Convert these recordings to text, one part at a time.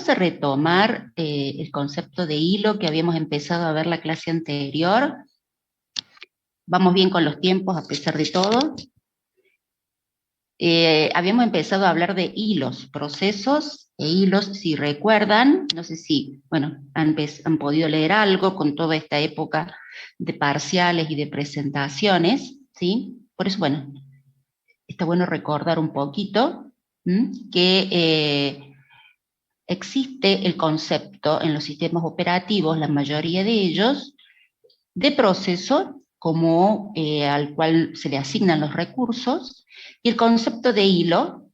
a retomar el concepto de hilo que habíamos empezado a ver la clase anterior. Vamos bien con los tiempos a pesar de todo. Habíamos empezado a hablar de hilos, procesos e hilos, si recuerdan, no sé si, bueno, han podido leer algo con toda esta época de parciales y de presentaciones, ¿sí? Por eso, bueno, está bueno recordar un poquito que existe el concepto en los sistemas operativos, la mayoría de ellos, de proceso como al cual se le asignan los recursos, y el concepto de hilo,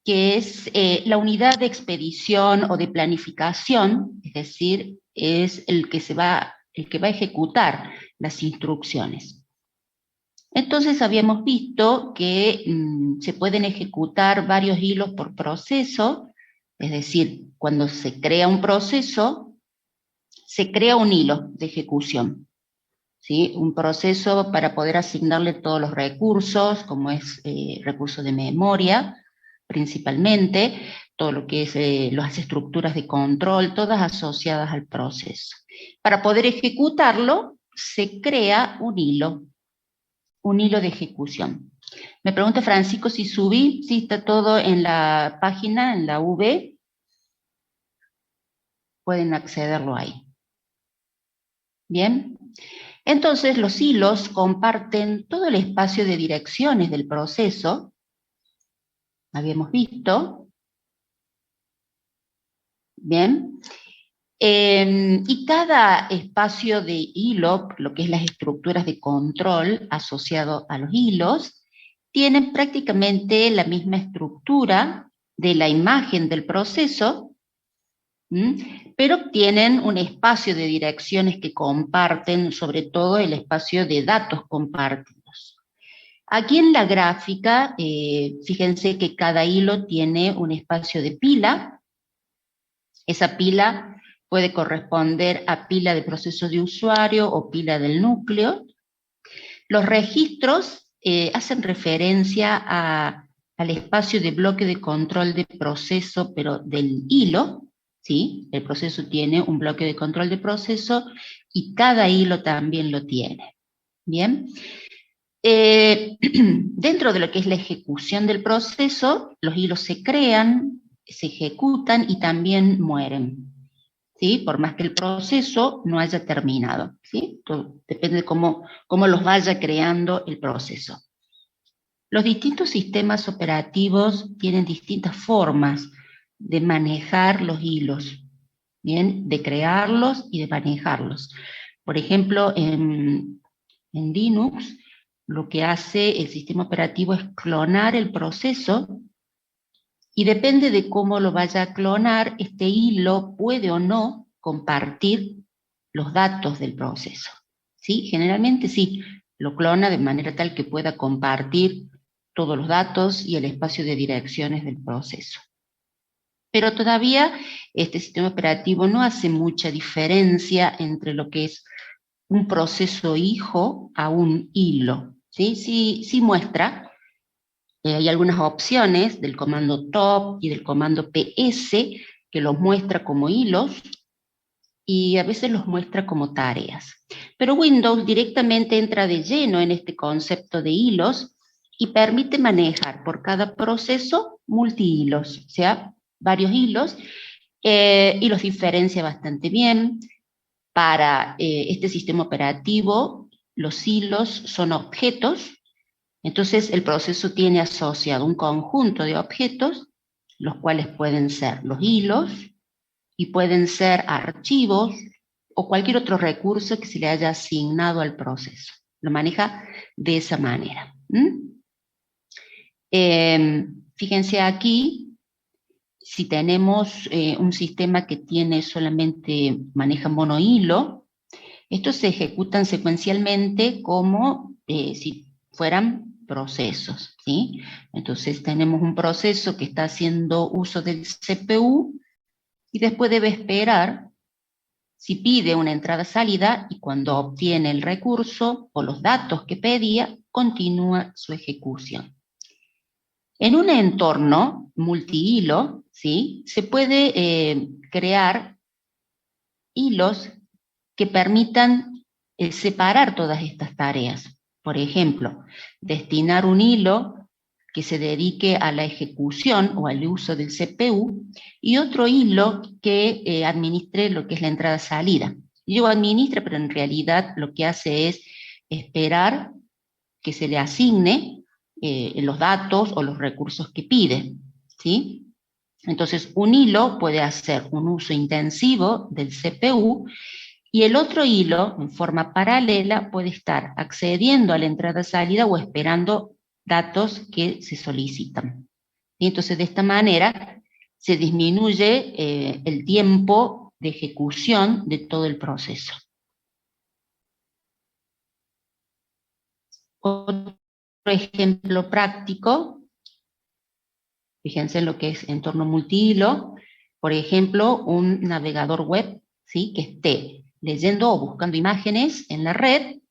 que es la unidad de expedición o de planificación, es decir, es el que va a ejecutar las instrucciones. Entonces habíamos visto que se pueden ejecutar varios hilos por proceso, es decir, cuando se crea un proceso, se crea un hilo de ejecución. ¿Sí? Un proceso para poder asignarle todos los recursos, como es recursos de memoria, principalmente, todo lo que es las estructuras de control, todas asociadas al proceso. Para poder ejecutarlo, se crea un hilo de ejecución. Me pregunta Francisco si subí, sí, está todo en la página, en la V, pueden accederlo ahí. Bien. Entonces, los hilos comparten todo el espacio de direcciones del proceso, habíamos visto, bien, y cada espacio de hilo, lo que es las estructuras de control asociado a los hilos, tienen prácticamente la misma estructura de la imagen del proceso, pero tienen un espacio de direcciones que comparten, sobre todo el espacio de datos compartidos. Aquí en la gráfica, fíjense que cada hilo tiene un espacio de pila. Esa pila puede corresponder a pila de proceso de usuario o pila del núcleo. Los registros hacen referencia al espacio de bloque de control de proceso, pero del hilo, ¿sí? El proceso tiene un bloque de control de proceso y cada hilo también lo tiene. Bien. Dentro de lo que es la ejecución del proceso, los hilos se crean, se ejecutan y también mueren, ¿sí? Por más que el proceso no haya terminado, ¿sí? Todo depende de cómo los vaya creando el proceso. Los distintos sistemas operativos tienen distintas formas de manejar los hilos, ¿bien? De crearlos y de manejarlos. Por ejemplo, en Linux, lo que hace el sistema operativo es clonar el proceso y depende de cómo lo vaya a clonar, este hilo puede o no compartir los datos del proceso. ¿Sí? Generalmente sí, lo clona de manera tal que pueda compartir todos los datos y el espacio de direcciones del proceso. Pero todavía este sistema operativo no hace mucha diferencia entre lo que es un proceso hijo a un hilo. ¿Sí? Sí muestra, hay algunas opciones del comando top y del comando ps que los muestra como hilos y a veces los muestra como tareas. Pero Windows directamente entra de lleno en este concepto de hilos y permite manejar por cada proceso multihilos, o sea, varios hilos, y los diferencia bastante bien. Para este sistema operativo, los hilos son objetos, entonces el proceso tiene asociado un conjunto de objetos, los cuales pueden ser los hilos y pueden ser archivos o cualquier otro recurso que se le haya asignado al proceso. Lo maneja de esa manera. Fíjense aquí, si tenemos un sistema que tiene solamente, maneja monohilo, estos se ejecutan secuencialmente como si fueran procesos, ¿sí? Entonces tenemos un proceso que está haciendo uso del CPU y después debe esperar si pide una entrada-salida y cuando obtiene el recurso o los datos que pedía, continúa su ejecución. En un entorno multihilo, ¿sí?, se puede crear hilos que permitan separar todas estas tareas. Por ejemplo, destinar un hilo que se dedique a la ejecución o al uso del CPU y otro hilo que administre lo que es la entrada-salida. Yo administra, pero en realidad lo que hace es esperar que se le asigne los datos o los recursos que pide, ¿sí? Entonces, un hilo puede hacer un uso intensivo del CPU y el otro hilo, en forma paralela, puede estar accediendo a la entrada-salida o esperando datos que se solicitan. Y entonces, de esta manera, se disminuye el tiempo de ejecución de todo el proceso. Otro ejemplo práctico, fíjense en lo que es entorno multihilo, por ejemplo, un navegador web, ¿sí?, que esté leyendo o buscando imágenes en la red,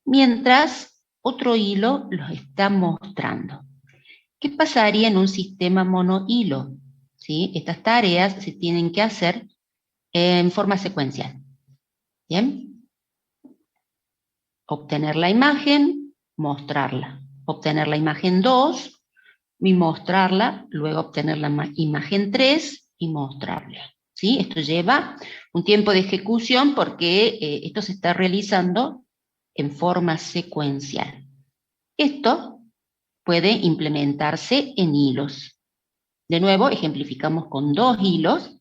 mientras otro hilo los está mostrando. ¿Qué pasaría en un sistema monohilo? ¿Sí? Estas tareas se tienen que hacer en forma secuencial. ¿Bien? Obtener la imagen, mostrarla. Obtener la imagen 2 y mostrarla, luego obtener la imagen 3 y mostrarla. ¿Sí? Esto lleva un tiempo de ejecución porque esto se está realizando en forma secuencial. Esto puede implementarse en hilos. De nuevo, ejemplificamos con 2 hilos.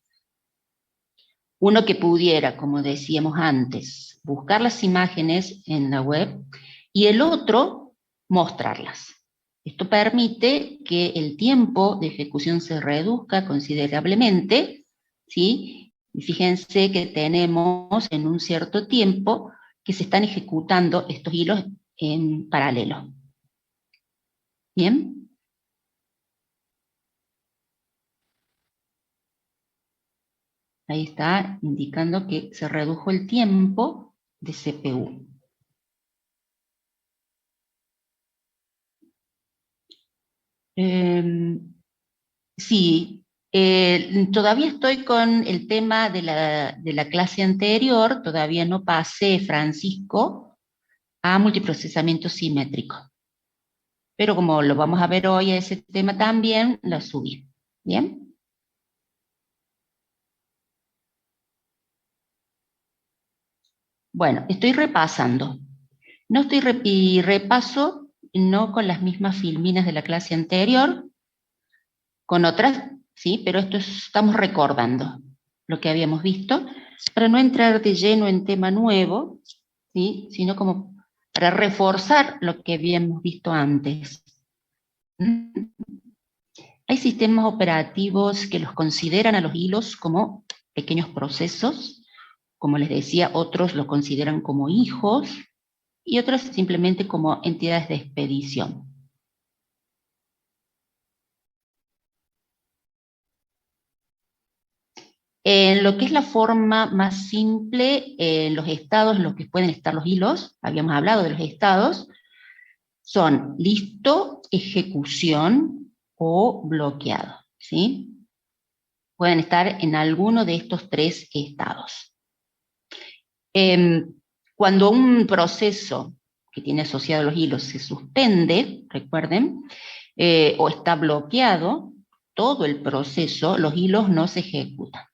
Uno que pudiera, como decíamos antes, buscar las imágenes en la web y el otro, mostrarlas. Esto permite que el tiempo de ejecución se reduzca considerablemente, ¿sí? Y fíjense que tenemos en un cierto tiempo que se están ejecutando estos hilos en paralelo. ¿Bien? Ahí está indicando que se redujo el tiempo de CPU. Sí, todavía estoy con el tema de la clase anterior, todavía no pasé, Francisco, a multiprocesamiento simétrico. Pero como lo vamos a ver hoy a ese tema también, lo subí. ¿Bien? Bueno, estoy repasando. No estoy y repaso no con las mismas filminas de la clase anterior, con otras, sí, pero estamos recordando lo que habíamos visto, para no entrar de lleno en tema nuevo, ¿sí?, sino como para reforzar lo que habíamos visto antes. Hay sistemas operativos que los consideran a los hilos como pequeños procesos, como les decía, otros los consideran como hijos, y otros simplemente como entidades de expedición. En lo que es la forma más simple, los estados en los que pueden estar los hilos, habíamos hablado de los estados, son listo, ejecución o bloqueado, ¿sí? Pueden estar en alguno de estos 3 estados. Cuando un proceso que tiene asociado los hilos se suspende, recuerden, o está bloqueado, todo el proceso, los hilos no se ejecutan,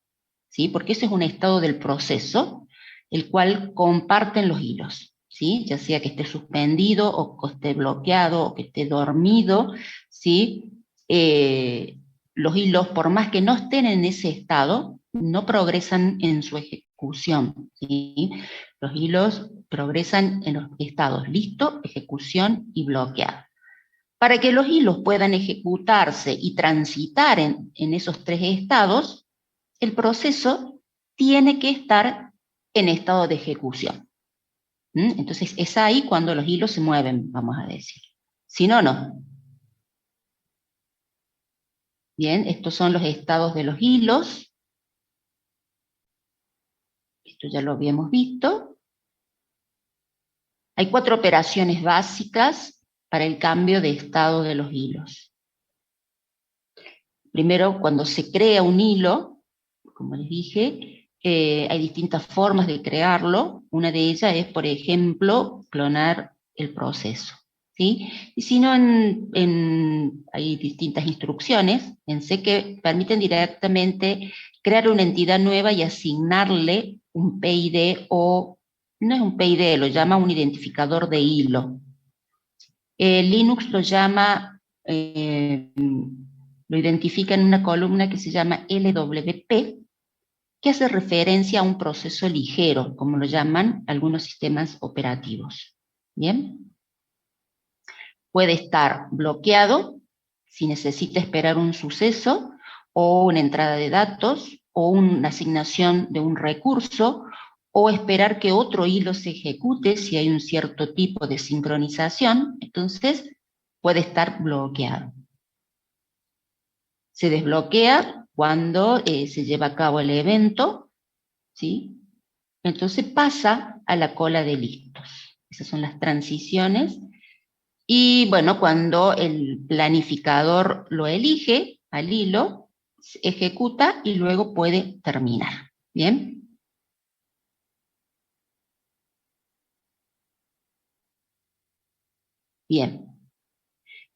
¿sí? Porque ese es un estado del proceso, el cual comparten los hilos, ¿sí? Ya sea que esté suspendido, o que esté bloqueado, o que esté dormido, ¿sí? Los hilos, por más que no estén en ese estado, no progresan en su ejecución, ¿sí? Los hilos progresan en los estados listo, ejecución y bloqueado. Para que los hilos puedan ejecutarse y transitar en esos 3 estados, el proceso tiene que estar en estado de ejecución. Entonces es ahí cuando los hilos se mueven, vamos a decir. Si no, no. Bien, estos son los estados de los hilos. Esto ya lo habíamos visto. Hay 4 operaciones básicas para el cambio de estado de los hilos. Primero, cuando se crea un hilo, como les dije, hay distintas formas de crearlo. Una de ellas es, por ejemplo, clonar el proceso, ¿sí? Y si no, hay distintas instrucciones en C que permiten directamente crear una entidad nueva y asignarle un PID o, no es un PID, lo llama un identificador de hilo. Linux lo llama, lo identifica en una columna que se llama LWP, que hace referencia a un proceso ligero, como lo llaman algunos sistemas operativos. ¿Bien? Puede estar bloqueado si necesita esperar un suceso o una entrada de datos o una asignación de un recurso o esperar que otro hilo se ejecute si hay un cierto tipo de sincronización. Entonces, puede estar bloqueado. Se desbloquea cuando se lleva a cabo el evento, ¿sí? Entonces pasa a la cola de listos. Esas son las transiciones. Y bueno, cuando el planificador lo elige al hilo, se ejecuta y luego puede terminar. ¿Bien? Bien.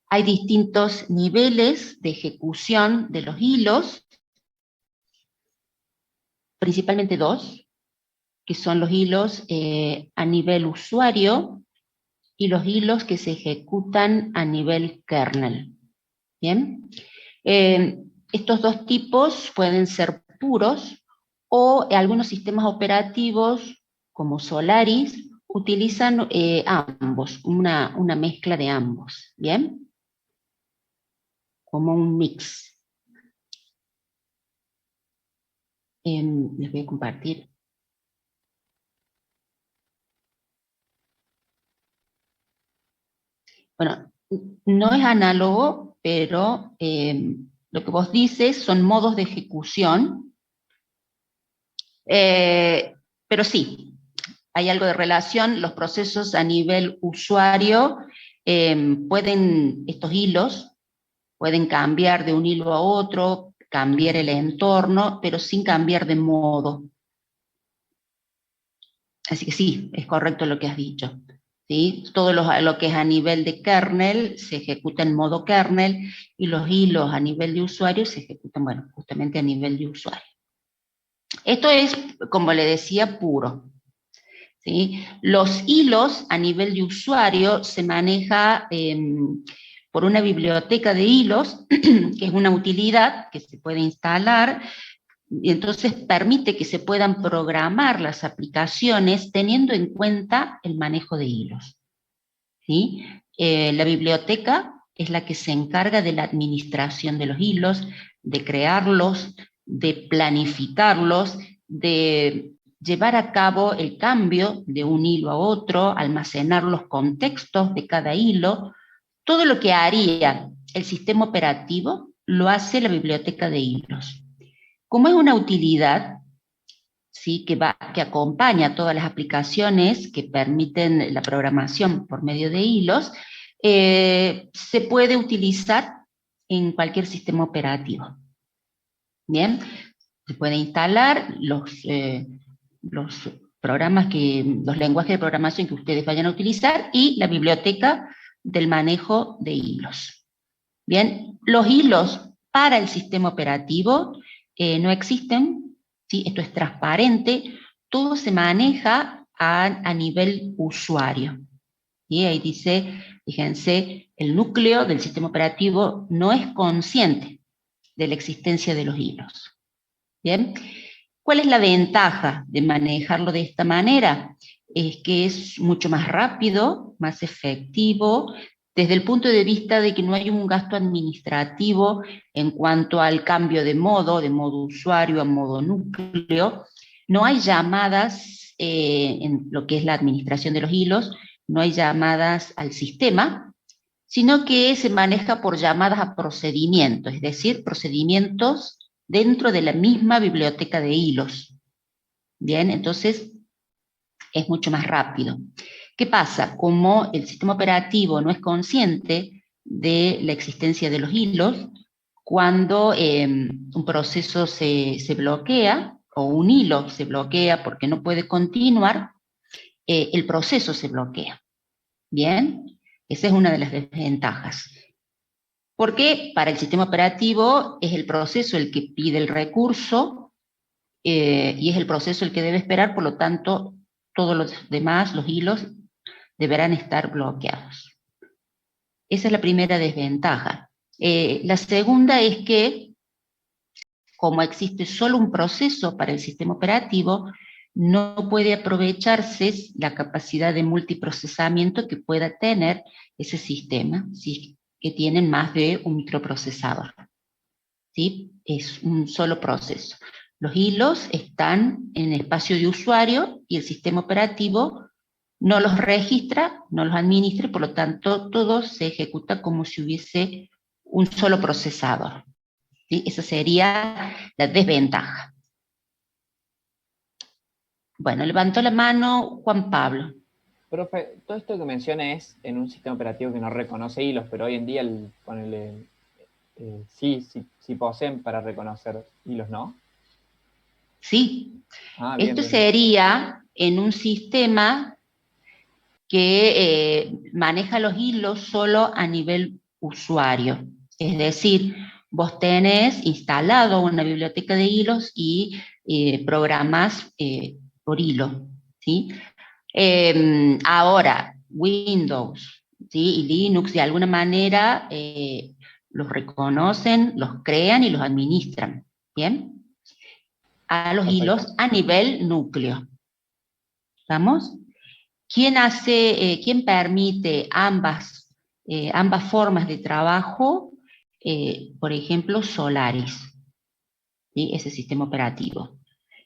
Hay distintos niveles de ejecución de los hilos, principalmente dos, que son los hilos a nivel usuario y los hilos que se ejecutan a nivel kernel. ¿Bien? Estos dos tipos pueden ser puros o algunos sistemas operativos como Solaris utilizan ambos, una mezcla de ambos, ¿bien? Como un mix. Les voy a compartir. Bueno, no es análogo, pero lo que vos dices son modos de ejecución, pero sí, hay algo de relación. Los procesos a nivel usuario estos hilos pueden cambiar de un hilo a otro, cambiar el entorno, pero sin cambiar de modo. Así que sí, es correcto lo que has dicho. ¿Sí? Todo lo que es a nivel de kernel se ejecuta en modo kernel y los hilos a nivel de usuario se ejecutan, bueno, justamente a nivel de usuario. Esto es, como le decía, puro. ¿Sí? Los hilos a nivel de usuario se maneja por una biblioteca de hilos, que es una utilidad que se puede instalar, y entonces permite que se puedan programar las aplicaciones teniendo en cuenta el manejo de hilos. ¿Sí? La biblioteca es la que se encarga de la administración de los hilos, de crearlos, de planificarlos, de llevar a cabo el cambio de un hilo a otro, almacenar los contextos de cada hilo. Todo lo que haría el sistema operativo lo hace la biblioteca de hilos. Como es una utilidad, ¿sí? que acompaña a todas las aplicaciones que permiten la programación por medio de hilos, se puede utilizar en cualquier sistema operativo. Bien, se puede instalar los programas los lenguajes de programación que ustedes vayan a utilizar y la biblioteca del manejo de hilos. Bien, los hilos para el sistema operativo no existen, ¿sí? Esto es transparente, todo se maneja a nivel usuario. Y ahí dice, fíjense, el núcleo del sistema operativo no es consciente de la existencia de los hilos. ¿Bien? ¿Cuál es la ventaja de manejarlo de esta manera? Es que es mucho más rápido, más efectivo, desde el punto de vista de que no hay un gasto administrativo en cuanto al cambio de modo usuario a modo núcleo. No hay llamadas en lo que es la administración de los hilos, no hay llamadas al sistema, sino que se maneja por llamadas a procedimientos, es decir, procedimientos dentro de la misma biblioteca de hilos. Bien, entonces es mucho más rápido. ¿Qué pasa? Como el sistema operativo no es consciente de la existencia de los hilos, cuando un proceso se bloquea, o un hilo se bloquea porque no puede continuar, el proceso se bloquea. Bien, esa es una de las desventajas. Porque para el sistema operativo es el proceso el que pide el recurso y es el proceso el que debe esperar, por lo tanto, todos los demás, los hilos, deberán estar bloqueados. Esa es la primera desventaja. La segunda es que, como existe solo un proceso para el sistema operativo, no puede aprovecharse la capacidad de multiprocesamiento que pueda tener ese sistema, ¿sí? Que tienen más de un microprocesador. ¿Sí? Es un solo proceso. Los hilos están en el espacio de usuario y el sistema operativo no los registra, no los administra, y por lo tanto todo se ejecuta como si hubiese un solo procesador. ¿Sí? Esa sería la desventaja. Bueno, levantó la mano Juan Pablo. Profe, todo esto que menciona es en un sistema operativo que no reconoce hilos, pero hoy en día sí poseen para reconocer hilos, ¿no? Sí, Bien, esto bien. sería en un sistema que maneja los hilos solo a nivel usuario. Es decir, vos tenés instalado una biblioteca de hilos y programás por hilo, ¿sí? Ahora, Windows, ¿sí? Y Linux de alguna manera los reconocen, los crean y los administran, ¿bien? A los Perfecto. hilos a nivel núcleo. ¿Estamos? ¿Quién permite ambas formas de trabajo? Por ejemplo, Solaris, ¿sí? Ese sistema operativo.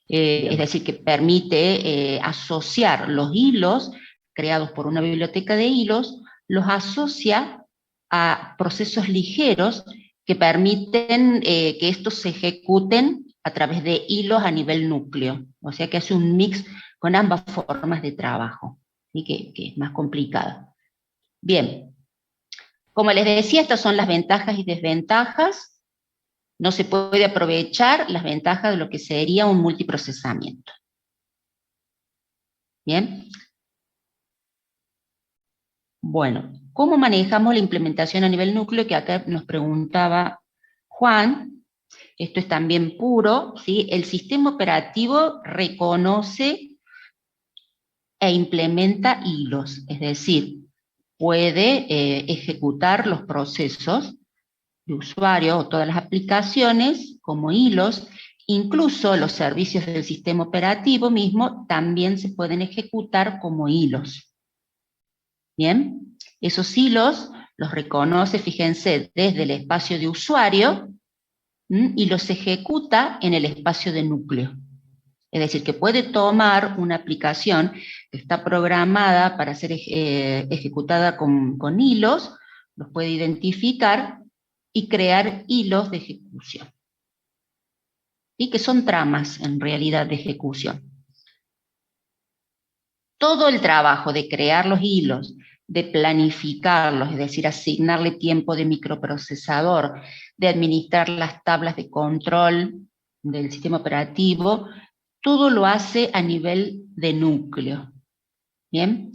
Es decir, que permite asociar los hilos creados por una biblioteca de hilos, los asocia a procesos ligeros que permiten que estos se ejecuten a través de hilos a nivel núcleo. O sea que hace un mix con ambas formas de trabajo, ¿sí? Que es más complicado. Bien, como les decía, estas son las ventajas y desventajas. No se puede aprovechar las ventajas de lo que sería un multiprocesamiento. Bien. Bueno, ¿cómo manejamos la implementación a nivel núcleo? Que acá nos preguntaba Juan. Esto es también puro, ¿sí? El sistema operativo reconoce e implementa hilos, es decir, puede ejecutar los procesos de usuario o todas las aplicaciones como hilos. Incluso los servicios del sistema operativo mismo también se pueden ejecutar como hilos. Bien, esos hilos los reconoce, fíjense, desde el espacio de usuario y los ejecuta en el espacio de núcleo. Es decir, que puede tomar una aplicación que está programada para ser ejecutada con hilos, los puede identificar y crear hilos de ejecución. Y que son tramas, en realidad, de ejecución. Todo el trabajo de crear los hilos, de planificarlos, es decir, asignarle tiempo de microprocesador, de administrar las tablas de control del sistema operativo, todo lo hace a nivel de núcleo. ¿Bien?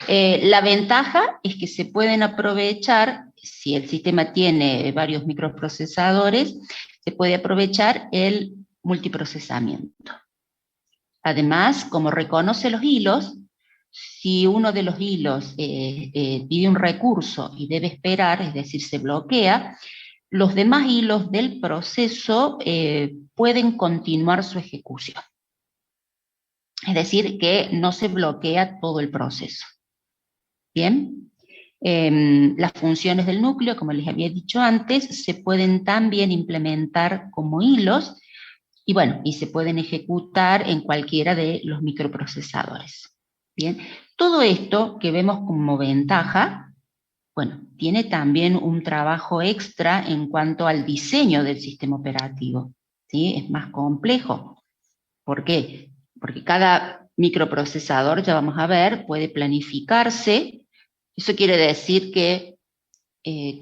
La ventaja es que se pueden aprovechar, si el sistema tiene varios microprocesadores, se puede aprovechar el multiprocesamiento. Además, como reconoce los hilos, si uno de los hilos pide un recurso y debe esperar, es decir, se bloquea, los demás hilos del proceso pueden continuar su ejecución. Es decir, que no se bloquea todo el proceso. Bien. Las funciones del núcleo, como les había dicho antes, se pueden también implementar como hilos y bueno, y se pueden ejecutar en cualquiera de los microprocesadores. Bien, todo esto que vemos como ventaja, bueno, tiene también un trabajo extra en cuanto al diseño del sistema operativo, ¿sí? Es más complejo. ¿Por qué? Porque cada microprocesador, ya vamos a ver, puede planificarse. Eso quiere decir que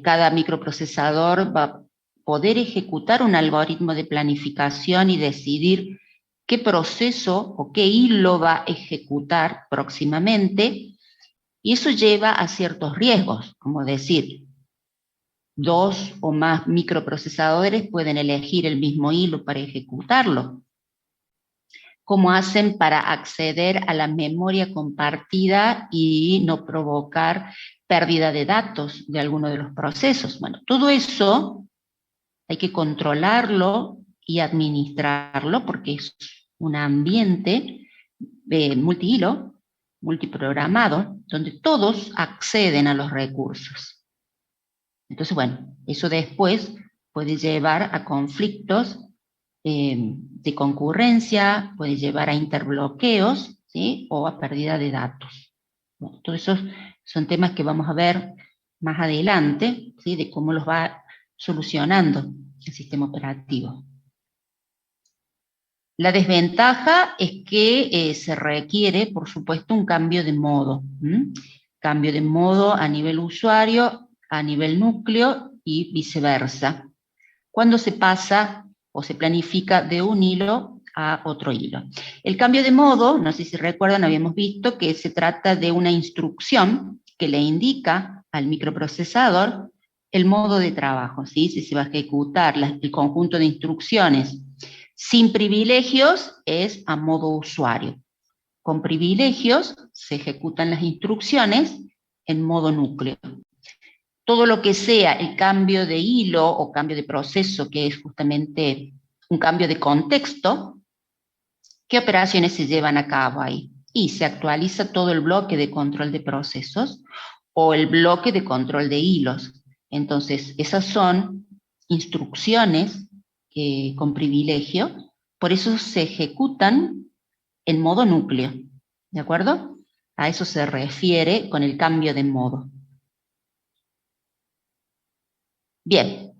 cada microprocesador va poder ejecutar un algoritmo de planificación y decidir qué proceso o qué hilo va a ejecutar próximamente, y eso lleva a ciertos riesgos, como decir, 2 o más microprocesadores pueden elegir el mismo hilo para ejecutarlo. ¿Cómo hacen para acceder a la memoria compartida y no provocar pérdida de datos de alguno de los procesos? Bueno, todo eso hay que controlarlo y administrarlo porque es un ambiente multihilo, multiprogramado, donde todos acceden a los recursos. Entonces, bueno, eso después puede llevar a conflictos de concurrencia, puede llevar a interbloqueos, ¿sí? O a pérdida de datos. Bueno, todos esos son temas que vamos a ver más adelante, ¿sí? De cómo los va solucionando el sistema operativo. La desventaja es que se requiere, por supuesto, un cambio de modo. Cambio de modo a nivel usuario, a nivel núcleo y viceversa. Cuando se pasa o se planifica de un hilo a otro hilo. El cambio de modo, no sé si recuerdan, habíamos visto que se trata de una instrucción que le indica al microprocesador el modo de trabajo, ¿sí? Si se va a ejecutar el conjunto de instrucciones sin privilegios es a modo usuario. Con privilegios se ejecutan las instrucciones en modo núcleo. Todo lo que sea el cambio de hilo o cambio de proceso, que es justamente un cambio de contexto, ¿qué operaciones se llevan a cabo ahí? Y se actualiza todo el bloque de control de procesos o el bloque de control de hilos. Entonces, esas son instrucciones con privilegio, por eso se ejecutan en modo núcleo, ¿de acuerdo? A eso se refiere con el cambio de modo. Bien,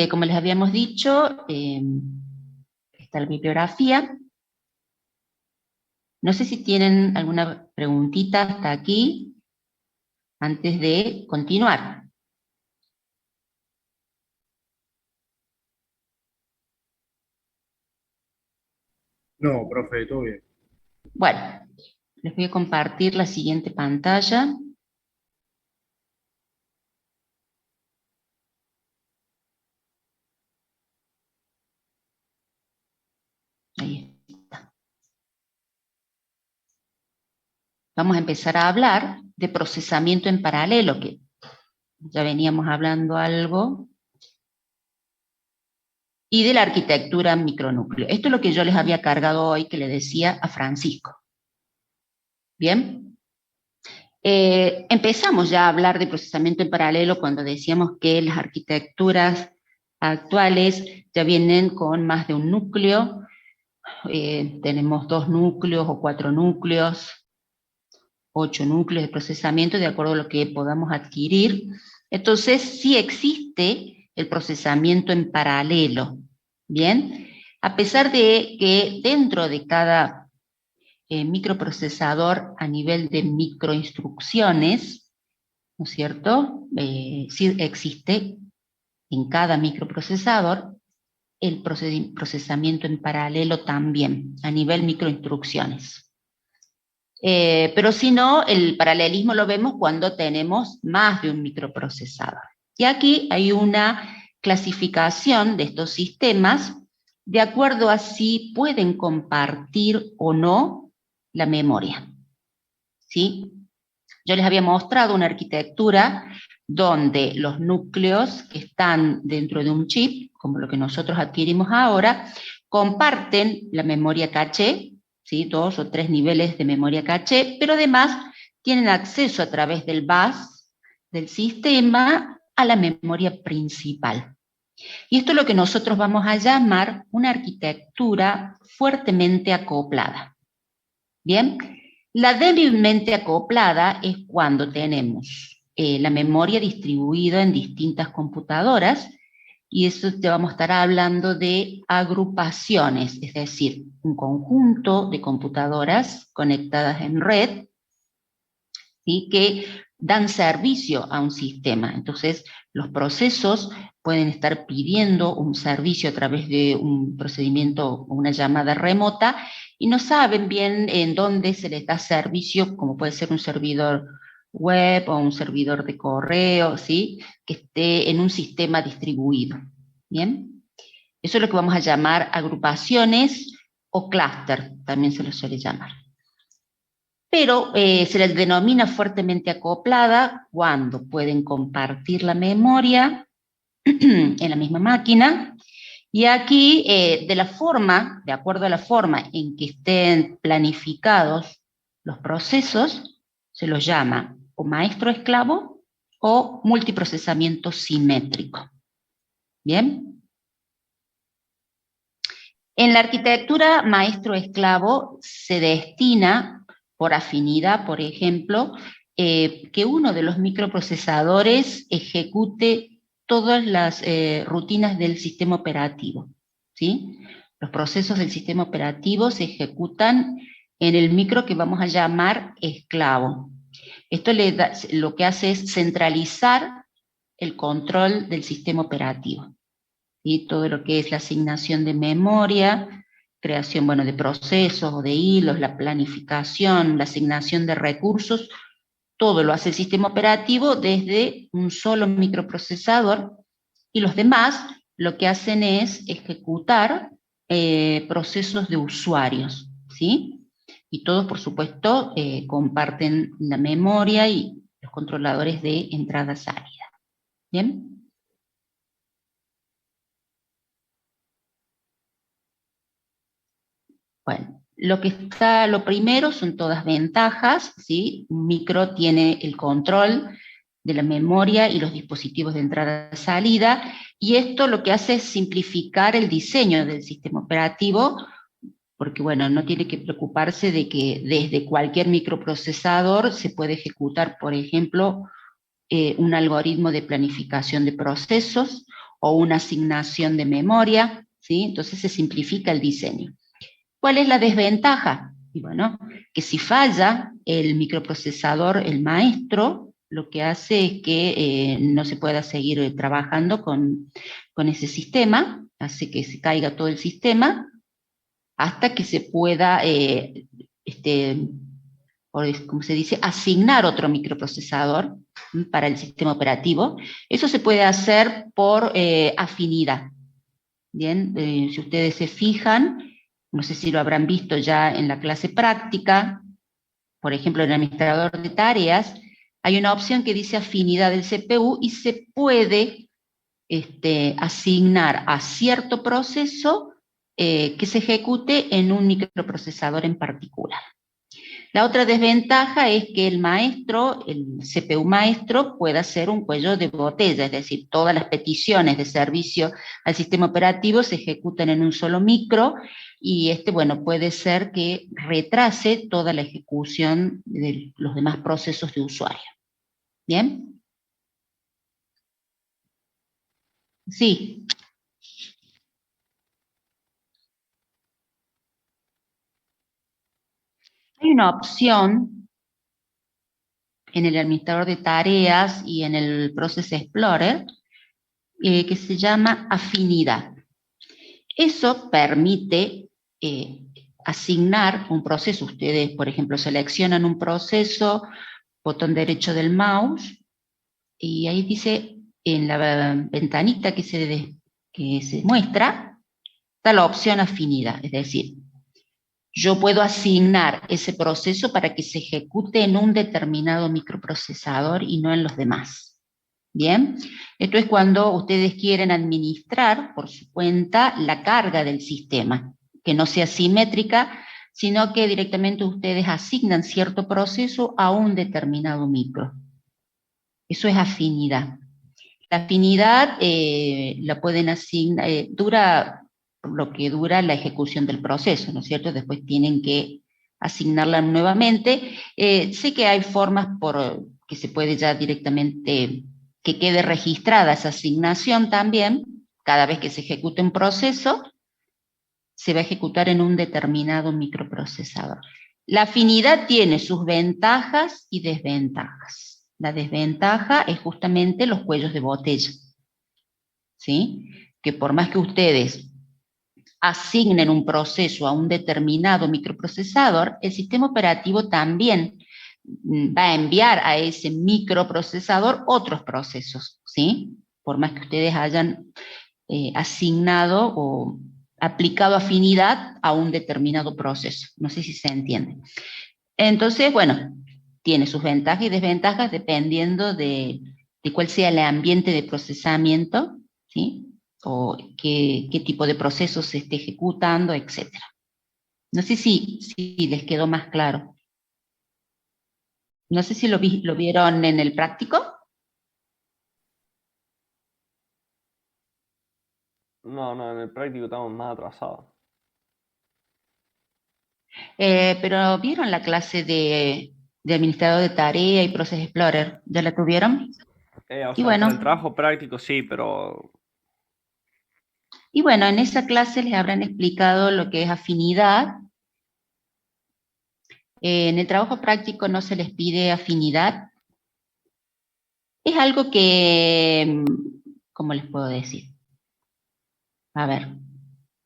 como les habíamos dicho, está la bibliografía. No sé si tienen alguna preguntita hasta aquí, antes de continuar. No, profe, todo bien. Bueno, les voy a compartir la siguiente pantalla. Ahí está. Vamos a empezar a hablar de procesamiento en paralelo, que ya veníamos hablando algo, y de la arquitectura micronúcleo. Esto es lo que yo les había cargado hoy, que le decía a Francisco. ¿Bien? Empezamos ya a hablar de procesamiento en paralelo cuando decíamos que las arquitecturas actuales ya vienen con más de un núcleo. Tenemos 2 núcleos o 4 núcleos, 8 núcleos de procesamiento de acuerdo a lo que podamos adquirir. Entonces, sí existe el procesamiento en paralelo, ¿bien? A pesar de que dentro de cada microprocesador a nivel de microinstrucciones, ¿no es cierto? Sí existe en cada microprocesador el procesamiento en paralelo también, a nivel microinstrucciones. Pero si no, el paralelismo lo vemos cuando tenemos más de un microprocesador. Y aquí hay una clasificación de estos sistemas de acuerdo a si pueden compartir o no la memoria. ¿Sí? Yo les había mostrado una arquitectura donde los núcleos que están dentro de un chip, como lo que nosotros adquirimos ahora, comparten la memoria caché, ¿sí? 2 o 3 niveles de memoria caché, pero además tienen acceso a través del bus del sistema a la memoria principal. Y esto es lo que nosotros vamos a llamar una arquitectura fuertemente acoplada. ¿Bien? La débilmente acoplada es cuando tenemos la memoria distribuida en distintas computadoras, y eso te vamos a estar hablando de agrupaciones, es decir, un conjunto de computadoras conectadas en red, ¿sí? Que dan servicio a un sistema. Entonces, los procesos pueden estar pidiendo un servicio a través de un procedimiento o una llamada remota y no saben bien en dónde se les da servicio, como puede ser un servidor web o un servidor de correo, ¿sí? Que esté en un sistema distribuido. ¿Bien? Eso es lo que vamos a llamar agrupaciones o clúster, también se lo suele llamar. Pero se les denomina fuertemente acoplada cuando pueden compartir la memoria en la misma máquina. Y aquí, de acuerdo a la forma en que estén planificados los procesos, se los llama o maestro-esclavo o multiprocesamiento simétrico. ¿Bien? En la arquitectura maestro-esclavo se destina por afinidad, por ejemplo, que uno de los microprocesadores ejecute todas las rutinas del sistema operativo, ¿sí? Los procesos del sistema operativo se ejecutan en el micro que vamos a llamar esclavo. Esto lo que hace es centralizar el control del sistema operativo. Y todo lo que es la asignación de memoria, creación, bueno, de procesos o de hilos, la planificación, la asignación de recursos, todo lo hace el sistema operativo desde un solo microprocesador, y los demás lo que hacen es ejecutar procesos de usuarios, ¿sí? Y todos, por supuesto, comparten la memoria y los controladores de entrada-salida. ¿Bien? Bueno, lo primero son todas ventajas, ¿sí? Un micro tiene el control de la memoria y los dispositivos de entrada-salida, y esto lo que hace es simplificar el diseño del sistema operativo, porque bueno, no tiene que preocuparse de que desde cualquier microprocesador se puede ejecutar, por ejemplo, un algoritmo de planificación de procesos o una asignación de memoria, ¿sí? Entonces se simplifica el diseño. ¿Cuál es la desventaja? Y bueno, que si falla el microprocesador, el maestro, lo que hace es que no se pueda seguir trabajando con ese sistema, hace que se caiga todo el sistema, hasta que se pueda, como se dice, asignar otro microprocesador para el sistema operativo. Eso se puede hacer por afinidad. Bien, si ustedes se fijan, no sé si lo habrán visto ya en la clase práctica, por ejemplo, en el administrador de tareas, hay una opción que dice afinidad del CPU y se puede asignar a cierto proceso que se ejecute en un microprocesador en particular. La otra desventaja es que el maestro, el CPU maestro, pueda ser un cuello de botella, es decir, todas las peticiones de servicio al sistema operativo se ejecutan en un solo micro, y bueno, puede ser que retrase toda la ejecución de los demás procesos de usuario. ¿Bien? Sí. Hay una opción en el administrador de tareas y en el Process Explorer que se llama afinidad. Eso permite asignar un proceso. Ustedes, por ejemplo, seleccionan un proceso, botón derecho del mouse, y ahí dice, en la ventanita que se muestra, está la opción afinidad, es decir, yo puedo asignar ese proceso para que se ejecute en un determinado microprocesador y no en los demás. Bien, esto es cuando ustedes quieren administrar por su cuenta la carga del sistema, que no sea simétrica, sino que directamente ustedes asignan cierto proceso a un determinado micro. Eso es afinidad. La afinidad la pueden asignar, dura lo que dura la ejecución del proceso, ¿no es cierto? Después tienen que asignarla nuevamente. Sé que hay formas por que se puede ya directamente que quede registrada esa asignación también. Cada vez que se ejecute un proceso, se va a ejecutar en un determinado microprocesador. La afinidad tiene sus ventajas y desventajas. La desventaja es justamente los cuellos de botella, ¿sí? Que por más que ustedes asignen un proceso a un determinado microprocesador, el sistema operativo también va a enviar a ese microprocesador otros procesos, ¿sí? Por más que ustedes hayan asignado o aplicado afinidad a un determinado proceso. No sé si se entiende. Entonces, bueno, tiene sus ventajas y desventajas dependiendo de cuál sea el ambiente de procesamiento, ¿sí? O qué tipo de procesos se esté ejecutando, etc. No sé si les quedó más claro. No sé si lo vieron en el práctico. No, en el práctico estamos más atrasados. Pero ¿vieron la clase de administrador de tarea y Process Explorer? ¿Ya la tuvieron? O Y sea, para el bueno, trabajo práctico sí, pero en esa clase les habrán explicado lo que es afinidad. En el trabajo práctico no se les pide afinidad. Es algo que, ¿cómo les puedo decir? A ver,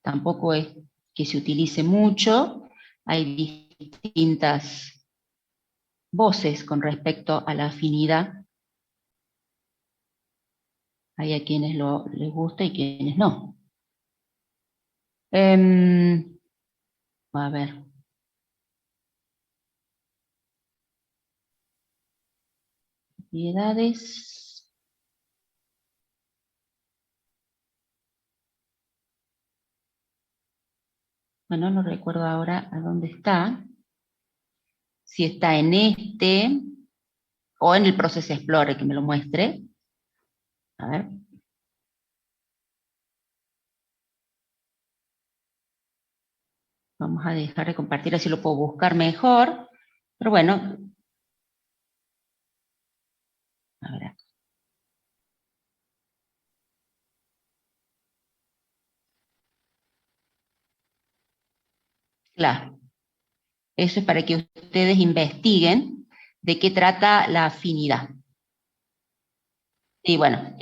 tampoco es que se utilice mucho. Hay distintas voces con respecto a la afinidad. Hay a quienes les gusta y quienes no. A ver. Propiedades. Bueno, no recuerdo ahora a dónde está. Si está en este o en el Process Explorer, que me lo muestre. A ver. Vamos a dejar de compartir, así lo puedo buscar mejor. Pero bueno. A ver. Claro. Eso es para que ustedes investiguen de qué trata la afinidad. Y bueno,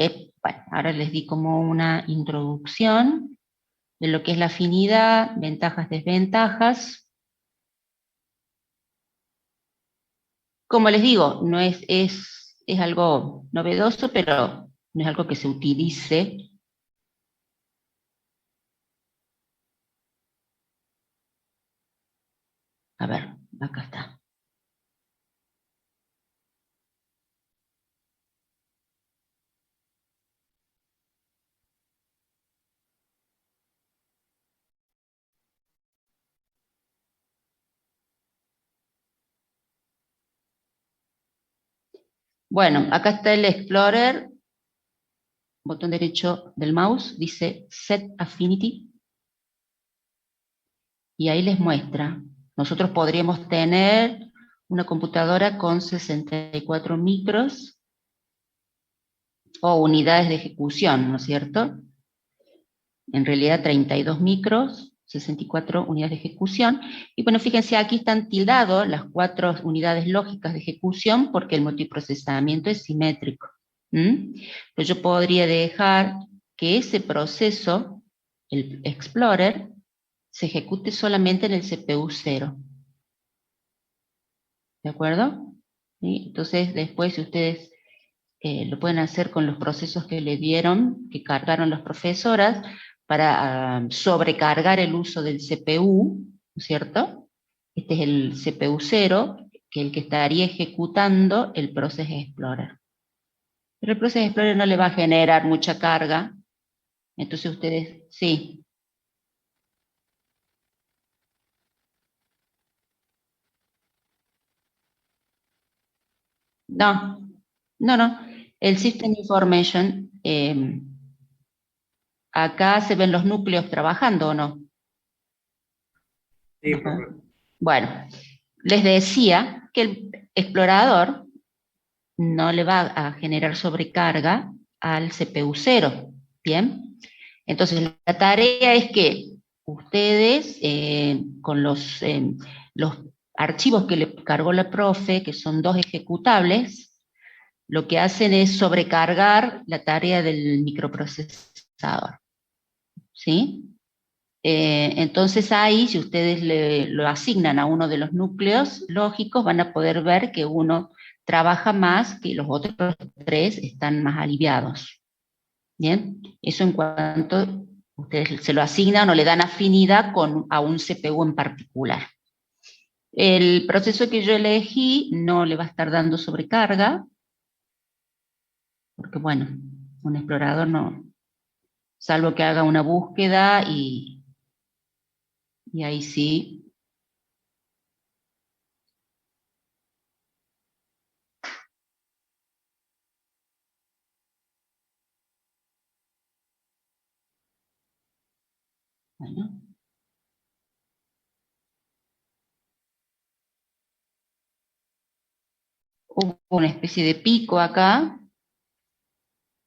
ahora les di como una introducción de lo que es la afinidad, ventajas, desventajas. Como les digo, no es algo novedoso, pero no es algo que se utilice. A ver, acá está. Bueno, acá está el Explorer, botón derecho del mouse, dice Set Affinity, y ahí les muestra. Nosotros podríamos tener una computadora con 64 micros o unidades de ejecución, ¿no es cierto? En realidad 32 micros, 64 unidades de ejecución, y bueno, fíjense, aquí están tildados las 4 unidades lógicas de ejecución porque el multiprocesamiento es simétrico. Pues yo podría dejar que ese proceso, el Explorer, se ejecute solamente en el CPU 0. ¿De acuerdo? ¿Sí? Entonces, después, si ustedes lo pueden hacer con los procesos que le dieron, que cargaron las profesoras, para sobrecargar el uso del CPU, ¿no es cierto? Este es el CPU 0, que es el que estaría ejecutando el Process Explorer. Pero el Process Explorer no le va a generar mucha carga, entonces ustedes, sí. No. El System Information, acá se ven los núcleos trabajando, ¿o no? Sí, Ajá. profe. Bueno, les decía que el explorador no le va a generar sobrecarga al CPU 0, ¿bien? Entonces la tarea es que ustedes con los archivos que le cargó la profe, que son 2 ejecutables, lo que hacen es sobrecargar la tarea del microprocesador, ¿sí? Entonces ahí, si ustedes lo asignan a uno de los núcleos lógicos, van a poder ver que uno trabaja más, que los otros 3 están más aliviados. ¿Bien? Eso en cuanto ustedes se lo asignan o le dan afinidad a un CPU en particular. El proceso que yo elegí no le va a estar dando sobrecarga, porque bueno, un explorador no, salvo que haga una búsqueda y ahí sí. Bueno. Hubo una especie de pico acá,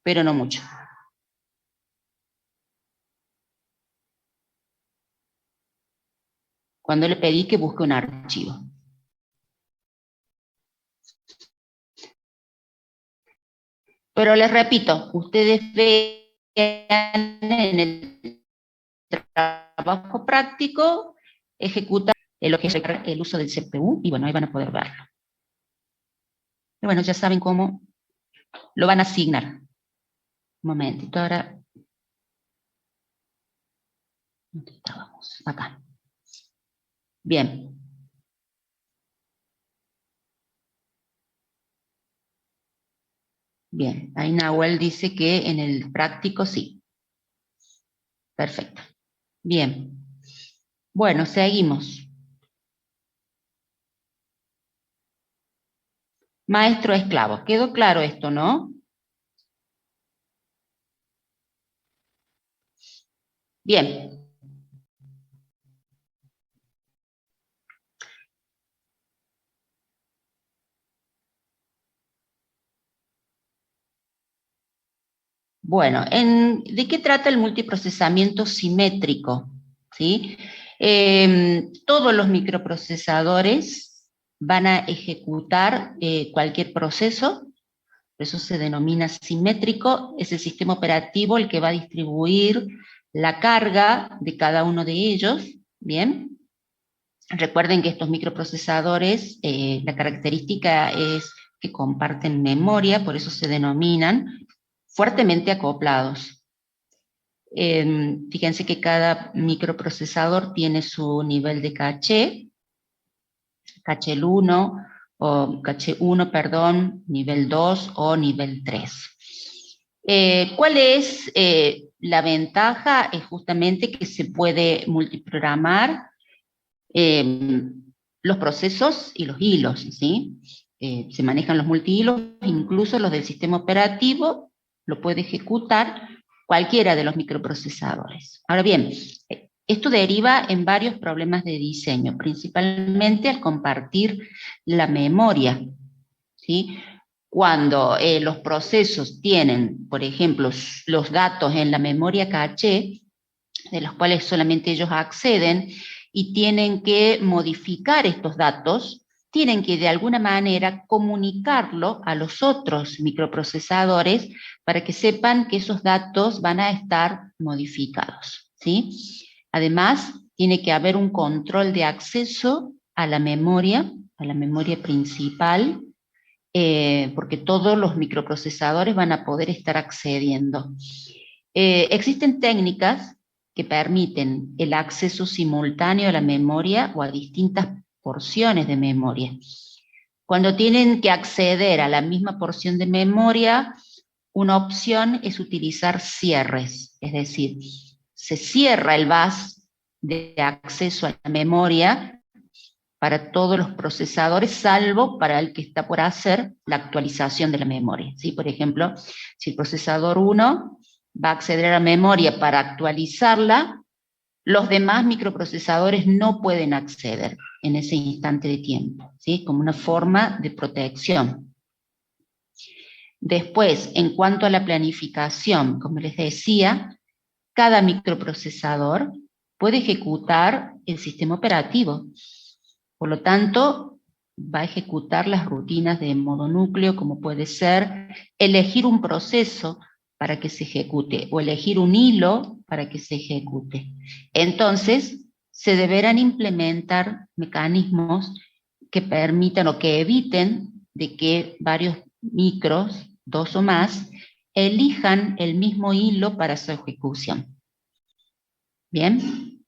pero no mucho. Cuando le pedí que busque un archivo. Pero les repito, ustedes vean en el trabajo práctico, ejecutar lo que es el uso del CPU, y bueno, ahí van a poder verlo. Pero bueno, ya saben cómo lo van a asignar. Un momentito, ahora. ¿Dónde estábamos? Acá. Bien. Bien, ahí Nahuel dice que en el práctico sí. Perfecto. Bien. Bueno, seguimos. Maestro esclavo. ¿Quedó claro esto, no? Bien. Bueno, ¿de qué trata el multiprocesamiento simétrico? ¿Sí? Todos los microprocesadores van a ejecutar cualquier proceso, por eso se denomina simétrico, es el sistema operativo el que va a distribuir la carga de cada uno de ellos, ¿bien? Recuerden que estos microprocesadores, la característica es que comparten memoria, por eso se denominan fuertemente acoplados. Fíjense que cada microprocesador tiene su nivel de caché, caché 1, o caché 1, perdón, nivel 2 o nivel 3. ¿Cuál es la ventaja? Es justamente que se puede multiprogramar los procesos y los hilos, ¿sí? Se manejan los multihilos, incluso los del sistema operativo, lo puede ejecutar cualquiera de los microprocesadores. Ahora bien, esto deriva en varios problemas de diseño, principalmente al compartir la memoria, ¿sí? Cuando los procesos tienen, por ejemplo, los datos en la memoria caché, de los cuales solamente ellos acceden, y tienen que modificar estos datos, tienen que de alguna manera comunicarlo a los otros microprocesadores para que sepan que esos datos van a estar modificados, ¿sí? Además, tiene que haber un control de acceso a la memoria principal, porque todos los microprocesadores van a poder estar accediendo. Existen técnicas que permiten el acceso simultáneo a la memoria o a distintas porciones de memoria. Cuando tienen que acceder a la misma porción de memoria, una opción es utilizar cierres, es decir, se cierra el bus de acceso a la memoria para todos los procesadores, salvo para el que está por hacer la actualización de la memoria, ¿sí? Por ejemplo, si el procesador 1 va a acceder a la memoria para actualizarla, los demás microprocesadores no pueden acceder en ese instante de tiempo, ¿sí? Como una forma de protección. Después, en cuanto a la planificación, como les decía, cada microprocesador puede ejecutar el sistema operativo. Por lo tanto, va a ejecutar las rutinas de modo núcleo, como puede ser elegir un proceso para que se ejecute, o elegir un hilo para que se ejecute. Entonces, se deberán implementar mecanismos que permitan o que eviten de que varios micros, 2 o más, elijan el mismo hilo para su ejecución. Bien,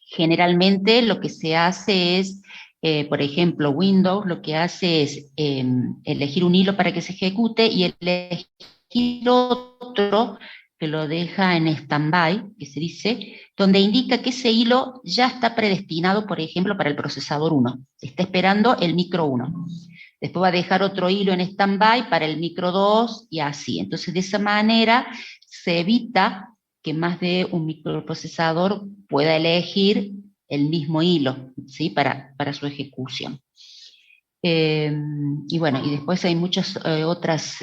generalmente lo que se hace es, por ejemplo, Windows lo que hace es elegir un hilo para que se ejecute y elegir otro que lo deja en stand-by, que se dice, donde indica que ese hilo ya está predestinado, por ejemplo, para el procesador 1. Está esperando el micro 1. Después va a dejar otro hilo en stand-by para el micro 2 y así. Entonces, de esa manera se evita que más de un microprocesador pueda elegir el mismo hilo, ¿sí? para su ejecución. Y bueno, y después hay muchos otros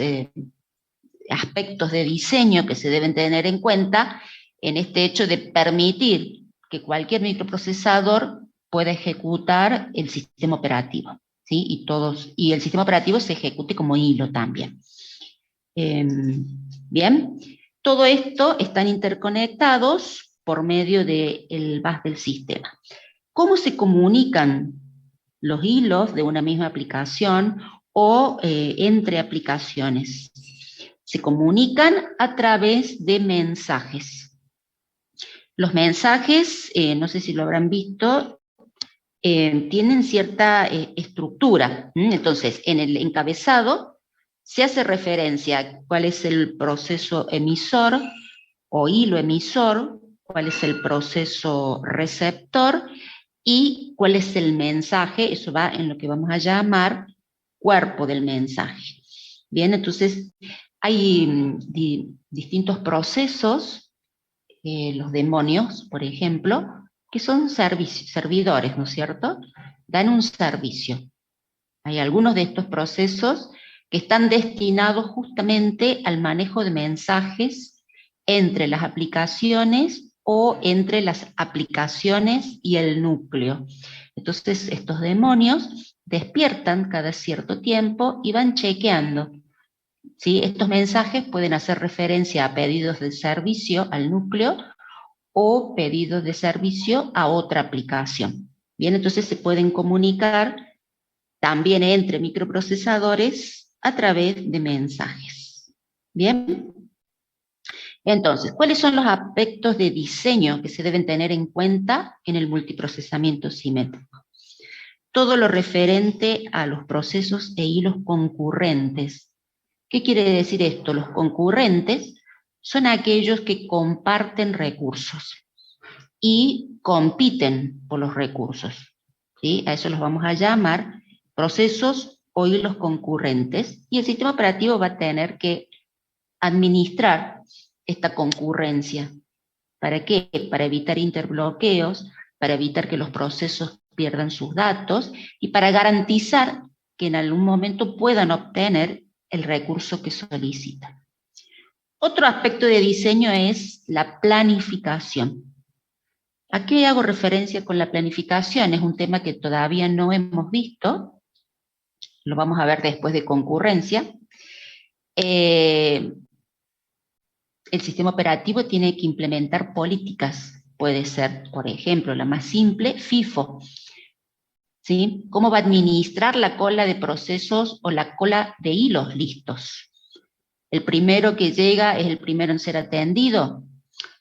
aspectos de diseño que se deben tener en cuenta en este hecho de permitir que cualquier microprocesador pueda ejecutar el sistema operativo, ¿sí? Y el sistema operativo se ejecute como hilo también. Bien, todo esto están interconectados por medio del bus del sistema. ¿Cómo se comunican los hilos de una misma aplicación o entre aplicaciones? Se comunican a través de mensajes. Los mensajes, no sé si lo habrán visto, tienen cierta estructura. Entonces, en el encabezado se hace referencia a cuál es el proceso emisor o hilo emisor, cuál es el proceso receptor y cuál es el mensaje. Eso va en lo que vamos a llamar cuerpo del mensaje. Bien, entonces hay distintos procesos, los demonios, por ejemplo, que son servidores, ¿no es cierto? Dan un servicio. Hay algunos de estos procesos que están destinados justamente al manejo de mensajes entre las aplicaciones o entre las aplicaciones y el núcleo. Entonces, estos demonios despiertan cada cierto tiempo y van chequeando. ¿Sí? Estos mensajes pueden hacer referencia a pedidos de servicio al núcleo o pedidos de servicio a otra aplicación. Bien, entonces se pueden comunicar también entre microprocesadores a través de mensajes. Bien. Entonces, ¿cuáles son los aspectos de diseño que se deben tener en cuenta en el multiprocesamiento simétrico? Todo lo referente a los procesos e hilos concurrentes. ¿Qué quiere decir esto? Los concurrentes son aquellos que comparten recursos y compiten por los recursos, ¿sí? A eso los vamos a llamar procesos o hilos concurrentes, y el sistema operativo va a tener que administrar esta concurrencia. ¿Para qué? Para evitar interbloqueos, para evitar que los procesos pierdan sus datos y para garantizar que en algún momento puedan obtener el recurso que solicitan. Otro aspecto de diseño es la planificación. ¿A qué hago referencia con la planificación? Es un tema que todavía no hemos visto, lo vamos a ver después de concurrencia. El sistema operativo tiene que implementar políticas, puede ser, por ejemplo, la más simple, FIFO. ¿Sí? ¿Cómo va a administrar la cola de procesos o la cola de hilos listos? El primero que llega es el primero en ser atendido,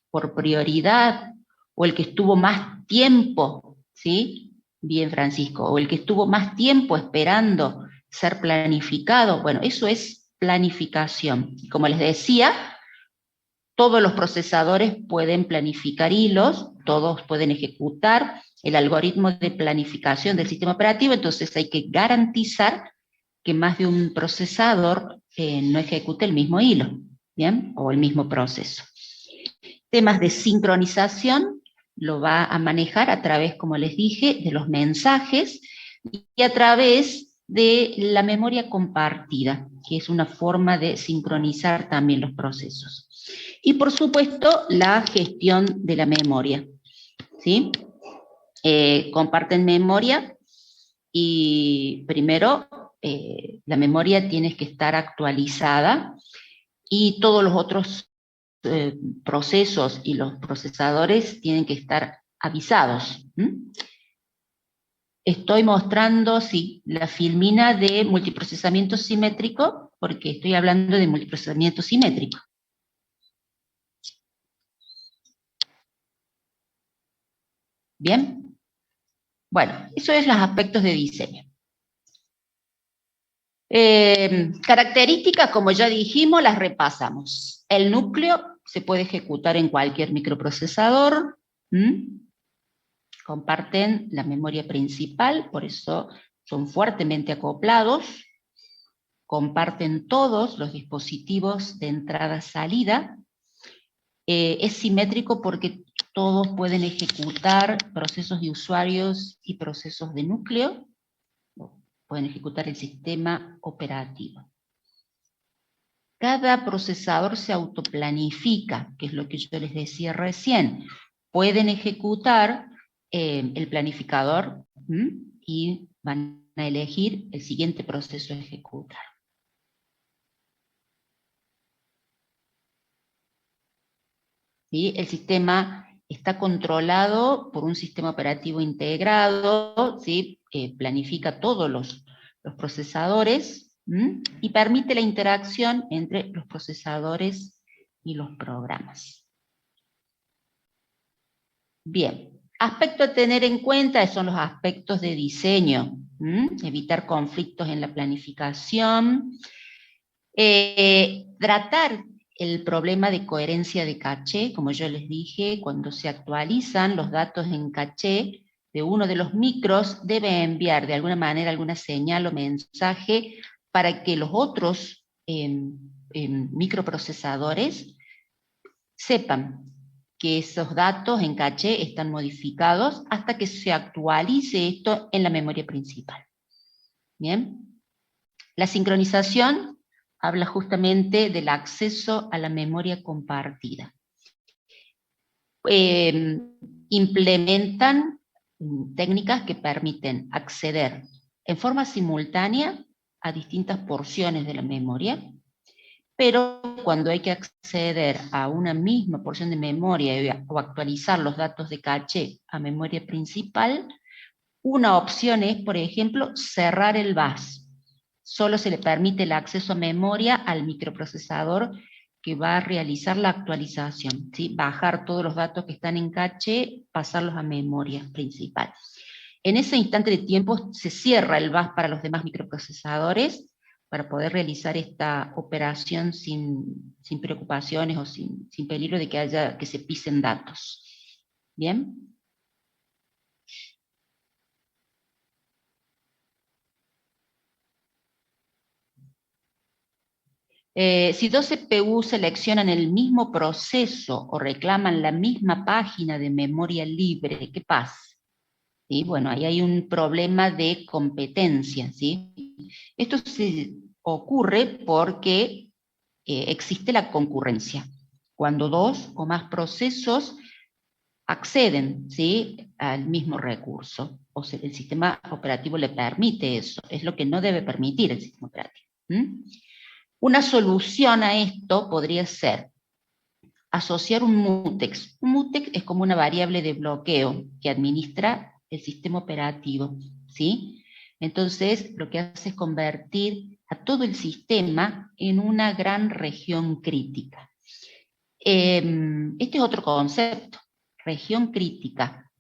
por prioridad, o el que estuvo más tiempo, ¿sí? Bien, Francisco, o el que estuvo más tiempo esperando ser planificado. Bueno, eso es planificación. Como les decía, todos los procesadores pueden planificar hilos, todos pueden ejecutar el algoritmo de planificación del sistema operativo, entonces hay que garantizar que más de un procesador no ejecute el mismo hilo, ¿bien? O el mismo proceso. Temas de sincronización lo va a manejar a través, como les dije, de los mensajes y a través de la memoria compartida, que es una forma de sincronizar también los procesos. Y por supuesto, la gestión de la memoria, ¿sí? Comparten memoria Y primero, la memoria tiene que estar actualizada y todos los otros procesos y los procesadores tienen que estar avisados. Estoy mostrando, sí, la filmina de multiprocesamiento simétrico, porque estoy hablando de multiprocesamiento simétrico. ¿Bien? Bueno, eso es los aspectos de diseño. Características, como ya dijimos, las repasamos. El núcleo se puede ejecutar en cualquier microprocesador. Comparten la memoria principal, por eso son fuertemente acoplados. Comparten todos los dispositivos de entrada-salida. Es simétrico porque todos pueden ejecutar procesos de usuarios y procesos de núcleo. Pueden ejecutar el sistema operativo. Cada procesador se autoplanifica, que es lo que yo les decía recién. Pueden ejecutar el planificador y van a elegir el siguiente proceso a ejecutar. ¿Sí? El sistema está controlado por un sistema operativo integrado, ¿sí? Planifica todos los procesadores y permite la interacción entre los procesadores y los programas. Bien, aspecto a tener en cuenta son los aspectos de diseño, evitar conflictos en la planificación, tratar el problema de coherencia de caché, como yo les dije, cuando se actualizan los datos en caché de uno de los micros, debe enviar de alguna manera alguna señal o mensaje para que los otros microprocesadores sepan que esos datos en caché están modificados hasta que se actualice esto en la memoria principal. Bien. La sincronización habla justamente del acceso a la memoria compartida. Implementan técnicas que permiten acceder en forma simultánea a distintas porciones de la memoria, pero cuando hay que acceder a una misma porción de memoria o actualizar los datos de caché a memoria principal, una opción es, por ejemplo, cerrar el bus. Solo se le permite el acceso a memoria al microprocesador que va a realizar la actualización, ¿sí? Bajar todos los datos que están en caché, pasarlos a memoria principal. En ese instante de tiempo se cierra el bus para los demás microprocesadores para poder realizar esta operación sin preocupaciones o sin peligro de que se pisen datos. ¿Bien? Si dos CPU seleccionan el mismo proceso o reclaman la misma página de memoria libre, ¿qué pasa? ¿Sí? Bueno, ahí hay un problema de competencia, ¿sí? Esto ocurre porque existe la concurrencia. Cuando dos o más procesos acceden, ¿sí?, al mismo recurso, o sea, el sistema operativo le permite eso, es lo que no debe permitir el sistema operativo. Una solución a esto podría ser asociar un mutex. Un mutex es como una variable de bloqueo que administra el sistema operativo, ¿sí? Entonces, lo que hace es convertir a todo el sistema en una gran región crítica. Este es otro concepto, región crítica,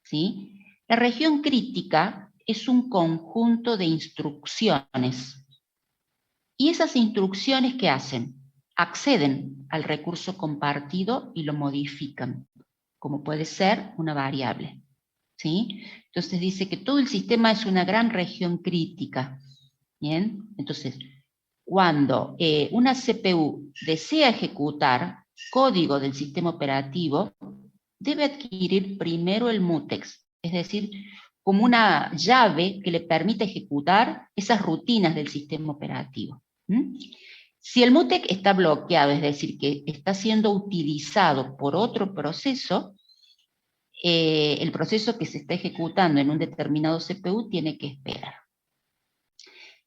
¿sí? La región crítica es un conjunto de instrucciones. ¿Y esas instrucciones qué hacen? Acceden al recurso compartido y lo modifican, como puede ser una variable, ¿sí? Entonces dice que todo el sistema es una gran región crítica, ¿bien? Entonces, cuando una CPU desea ejecutar código del sistema operativo, debe adquirir primero el mutex, es decir, como una llave que le permita ejecutar esas rutinas del sistema operativo. Si el mutex está bloqueado, es decir, que está siendo utilizado por otro proceso, el proceso que se está ejecutando en un determinado CPU tiene que esperar.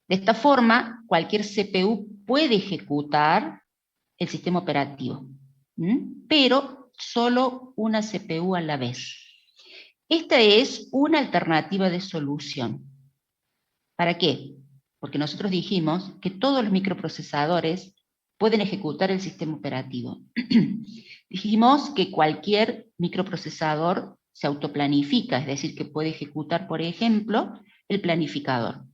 De esta forma, cualquier CPU puede ejecutar el sistema operativo, pero solo una CPU a la vez. Esta es una alternativa de solución. ¿Para qué? Porque nosotros dijimos que todos los microprocesadores pueden ejecutar el sistema operativo. Dijimos que cualquier microprocesador se autoplanifica, es decir, que puede ejecutar, por ejemplo, el planificador.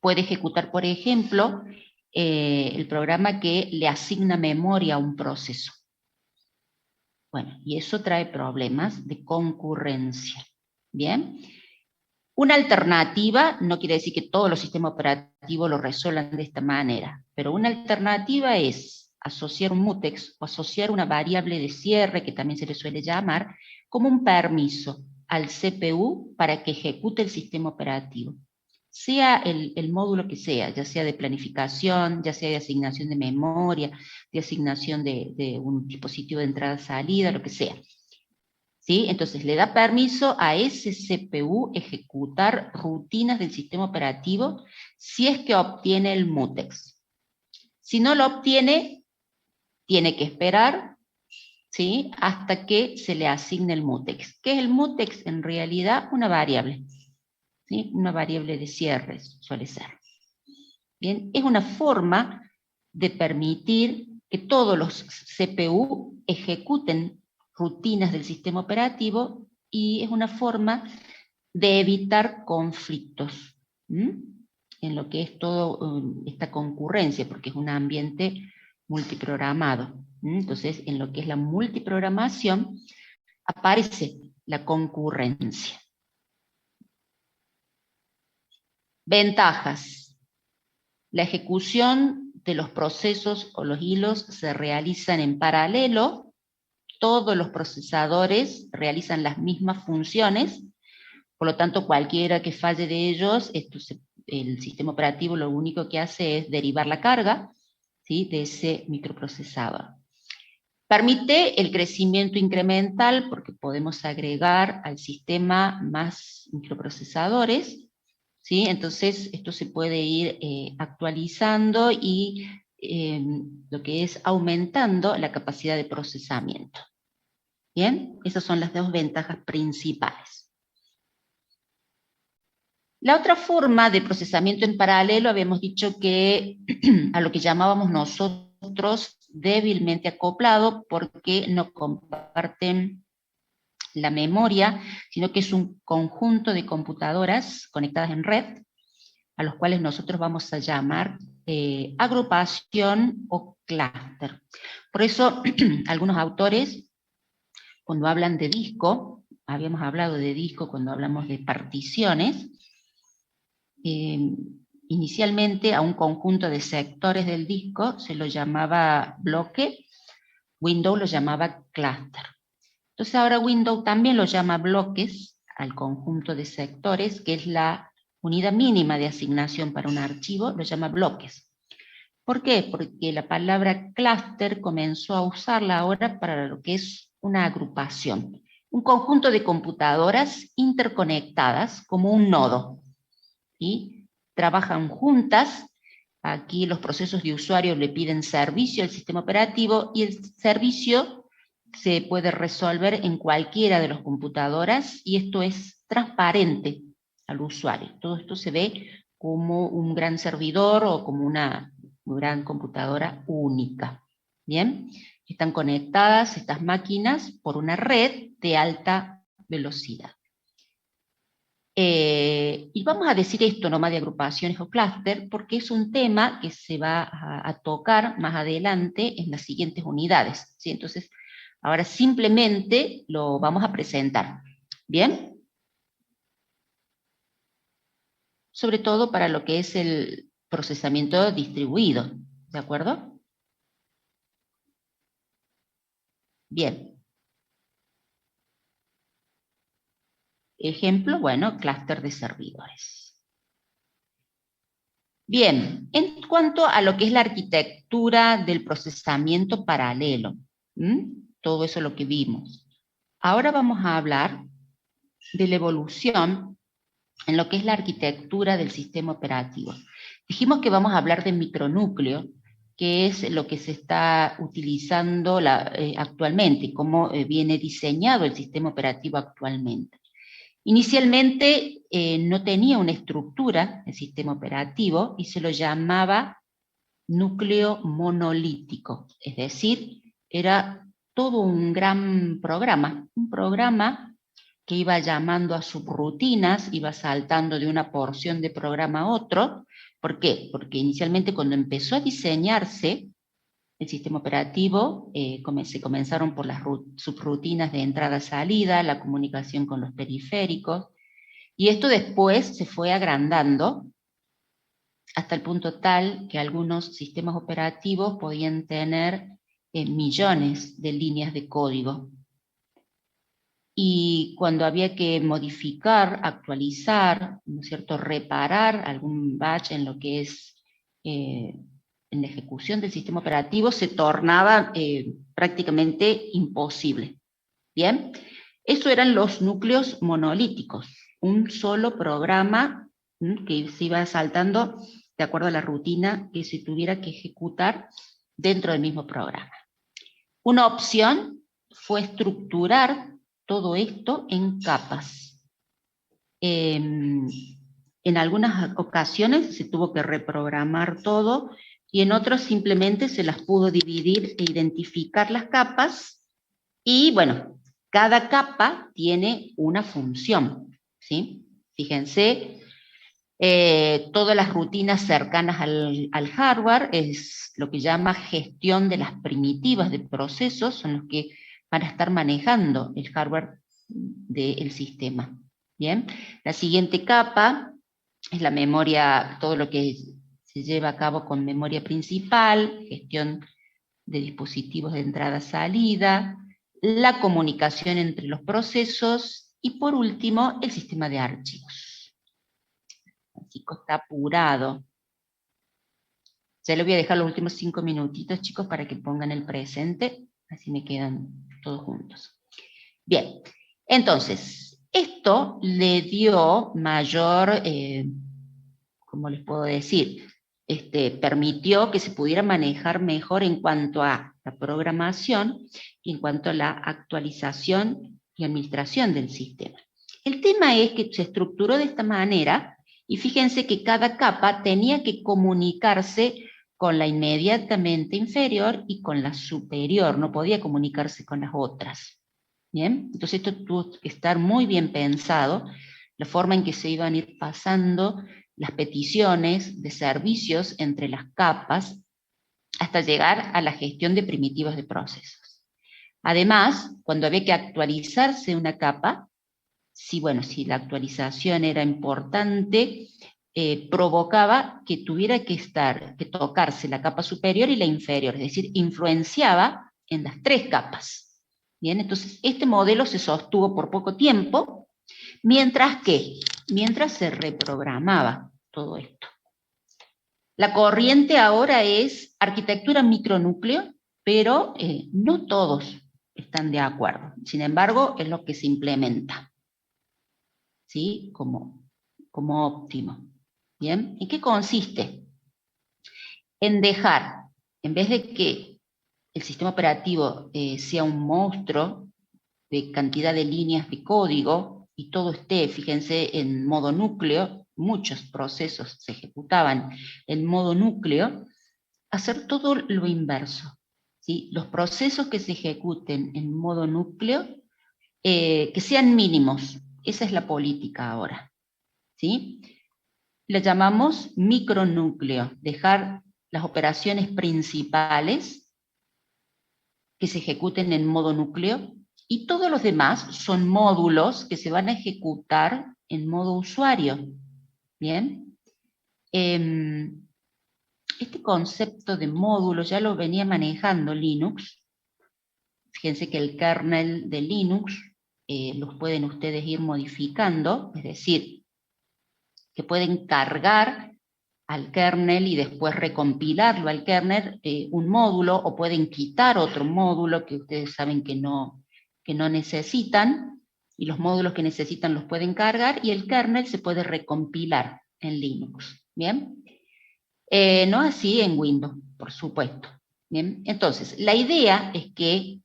Puede ejecutar, por ejemplo, el programa que le asigna memoria a un proceso. Bueno, y eso trae problemas de concurrencia. ¿Bien? Una alternativa, no quiere decir que todos los sistemas operativos lo resuelvan de esta manera, pero una alternativa es asociar un mutex o asociar una variable de cierre, que también se le suele llamar, como un permiso al CPU para que ejecute el sistema operativo. Sea el módulo que sea, ya sea de planificación, ya sea de asignación de memoria, de asignación de un dispositivo de entrada-salida, lo que sea. ¿Sí? Entonces le da permiso a ese CPU ejecutar rutinas del sistema operativo si es que obtiene el mutex. Si no lo obtiene, tiene que esperar, ¿sí?, hasta que se le asigne el mutex. ¿Qué es el mutex? En realidad una variable, ¿sí? Una variable de cierres suele ser. Bien, es una forma de permitir que todos los CPU ejecuten rutinas del sistema operativo y es una forma de evitar conflictos en lo que es todo esta concurrencia, porque es un ambiente multiprogramado. Entonces, en lo que es la multiprogramación aparece la concurrencia. Ventajas. La ejecución de los procesos o los hilos se realizan en paralelo. Todos los procesadores realizan las mismas funciones, por lo tanto cualquiera que falle de ellos, el sistema operativo lo único que hace es derivar la carga, ¿sí?, de ese microprocesador. Permite el crecimiento incremental porque podemos agregar al sistema más microprocesadores, ¿sí? Entonces esto se puede ir actualizando y lo que es aumentando la capacidad de procesamiento. Bien, esas son las dos ventajas principales. La otra forma de procesamiento en paralelo, habíamos dicho que a lo que llamábamos nosotros débilmente acoplado, porque no comparten la memoria, sino que es un conjunto de computadoras conectadas en red, a los cuales nosotros vamos a llamar agrupación o clúster. Por eso, algunos autores, cuando hablan de disco, habíamos hablado de disco cuando hablamos de particiones, inicialmente a un conjunto de sectores del disco se lo llamaba bloque, Windows lo llamaba clúster. Entonces ahora Windows también lo llama bloques al conjunto de sectores, que es la unidad mínima de asignación para un archivo, lo llama bloques. ¿Por qué? Porque la palabra clúster comenzó a usarla ahora para lo que es una agrupación, un conjunto de computadoras interconectadas como un nodo, ¿sí? Trabajan juntas. Aquí los procesos de usuario le piden servicio al sistema operativo y el servicio se puede resolver en cualquiera de las computadoras y esto es transparente al usuario. Todo esto se ve como un gran servidor o como una gran computadora única. ¿Bien? Están conectadas estas máquinas por una red de alta velocidad. Y vamos a decir esto nomás de agrupaciones o clúster porque es un tema que se va a tocar más adelante en las siguientes unidades, ¿sí? Entonces, ahora simplemente lo vamos a presentar. ¿Bien? Sobre todo para lo que es el procesamiento distribuido, ¿de acuerdo? Bien. Ejemplo, bueno, clúster de servidores. Bien, en cuanto a lo que es la arquitectura del procesamiento paralelo, todo eso lo que vimos. Ahora vamos a hablar de la evolución en lo que es la arquitectura del sistema operativo. Dijimos que vamos a hablar de micronúcleo, que es lo que se está utilizando actualmente, cómo viene diseñado el sistema operativo actualmente. Inicialmente no tenía una estructura el sistema operativo y se lo llamaba núcleo monolítico, es decir, era todo un gran programa, un programa que iba llamando a subrutinas, iba saltando de una porción de programa a otro. ¿Por qué? Porque inicialmente cuando empezó a diseñarse el sistema operativo, se comenzaron por las subrutinas de entrada-salida, la comunicación con los periféricos, y esto después se fue agrandando hasta el punto tal que algunos sistemas operativos podían tener millones de líneas de código. Y cuando había que modificar, actualizar, ¿no es cierto?, reparar algún batch en lo que es en la ejecución del sistema operativo, se tornaba prácticamente imposible. ¿Bien? Eso eran los núcleos monolíticos, un solo programa que se iba saltando de acuerdo a la rutina que se tuviera que ejecutar dentro del mismo programa. Una opción fue estructurar todo esto en capas. En algunas ocasiones se tuvo que reprogramar todo y en otros simplemente se las pudo dividir e identificar las capas y bueno, cada capa tiene una función, ¿sí? Fíjense, todas las rutinas cercanas al hardware es lo que llama gestión de las primitivas de procesos, son los que van a estar manejando el hardware del sistema. Bien, la siguiente capa es la memoria, todo lo que se lleva a cabo con memoria principal, gestión de dispositivos de entrada-salida, la comunicación entre los procesos y por último el sistema de archivos. El chico está apurado. Ya le voy a dejar los últimos 5 minutitos, chicos, para que pongan el presente, así me quedan todos juntos. Bien, entonces, esto le dio mayor, ¿cómo les puedo decir? Permitió que se pudiera manejar mejor en cuanto a la programación y en cuanto a la actualización y administración del sistema. El tema es que se estructuró de esta manera y fíjense que cada capa tenía que comunicarse con la inmediatamente inferior y con la superior, no podía comunicarse con las otras. ¿Bien? Entonces esto tuvo que estar muy bien pensado, la forma en que se iban a ir pasando las peticiones de servicios entre las capas hasta llegar a la gestión de primitivos de procesos. Además, cuando había que actualizarse una capa, si la actualización era importante, provocaba que tuviera que tocarse la capa superior y la inferior, es decir, influenciaba en las 3 capas. Bien, entonces este modelo se sostuvo por poco tiempo, mientras se reprogramaba todo esto. La corriente ahora es arquitectura micronúcleo, pero no todos están de acuerdo. Sin embargo, es lo que se implementa, ¿sí? Como óptimo. ¿Bien? ¿En qué consiste? En dejar, en vez de que el sistema operativo sea un monstruo de cantidad de líneas de código y todo esté, fíjense, en modo núcleo, muchos procesos se ejecutaban en modo núcleo, hacer todo lo inverso, ¿sí? Los procesos que se ejecuten en modo núcleo, que sean mínimos, esa es la política ahora, ¿sí? La llamamos micronúcleo, dejar las operaciones principales que se ejecuten en modo núcleo, y todos los demás son módulos que se van a ejecutar en modo usuario. ¿Bien? Este concepto de módulo ya lo venía manejando Linux. Fíjense que el kernel de Linux los pueden ustedes ir modificando, es decir, que pueden cargar al kernel y después recompilarlo al kernel un módulo, o pueden quitar otro módulo que ustedes saben que no que no necesitan, y los módulos que necesitan los pueden cargar, y el kernel se puede recompilar en Linux, ¿bien? No así en Windows, por supuesto, ¿bien? Entonces, la idea es que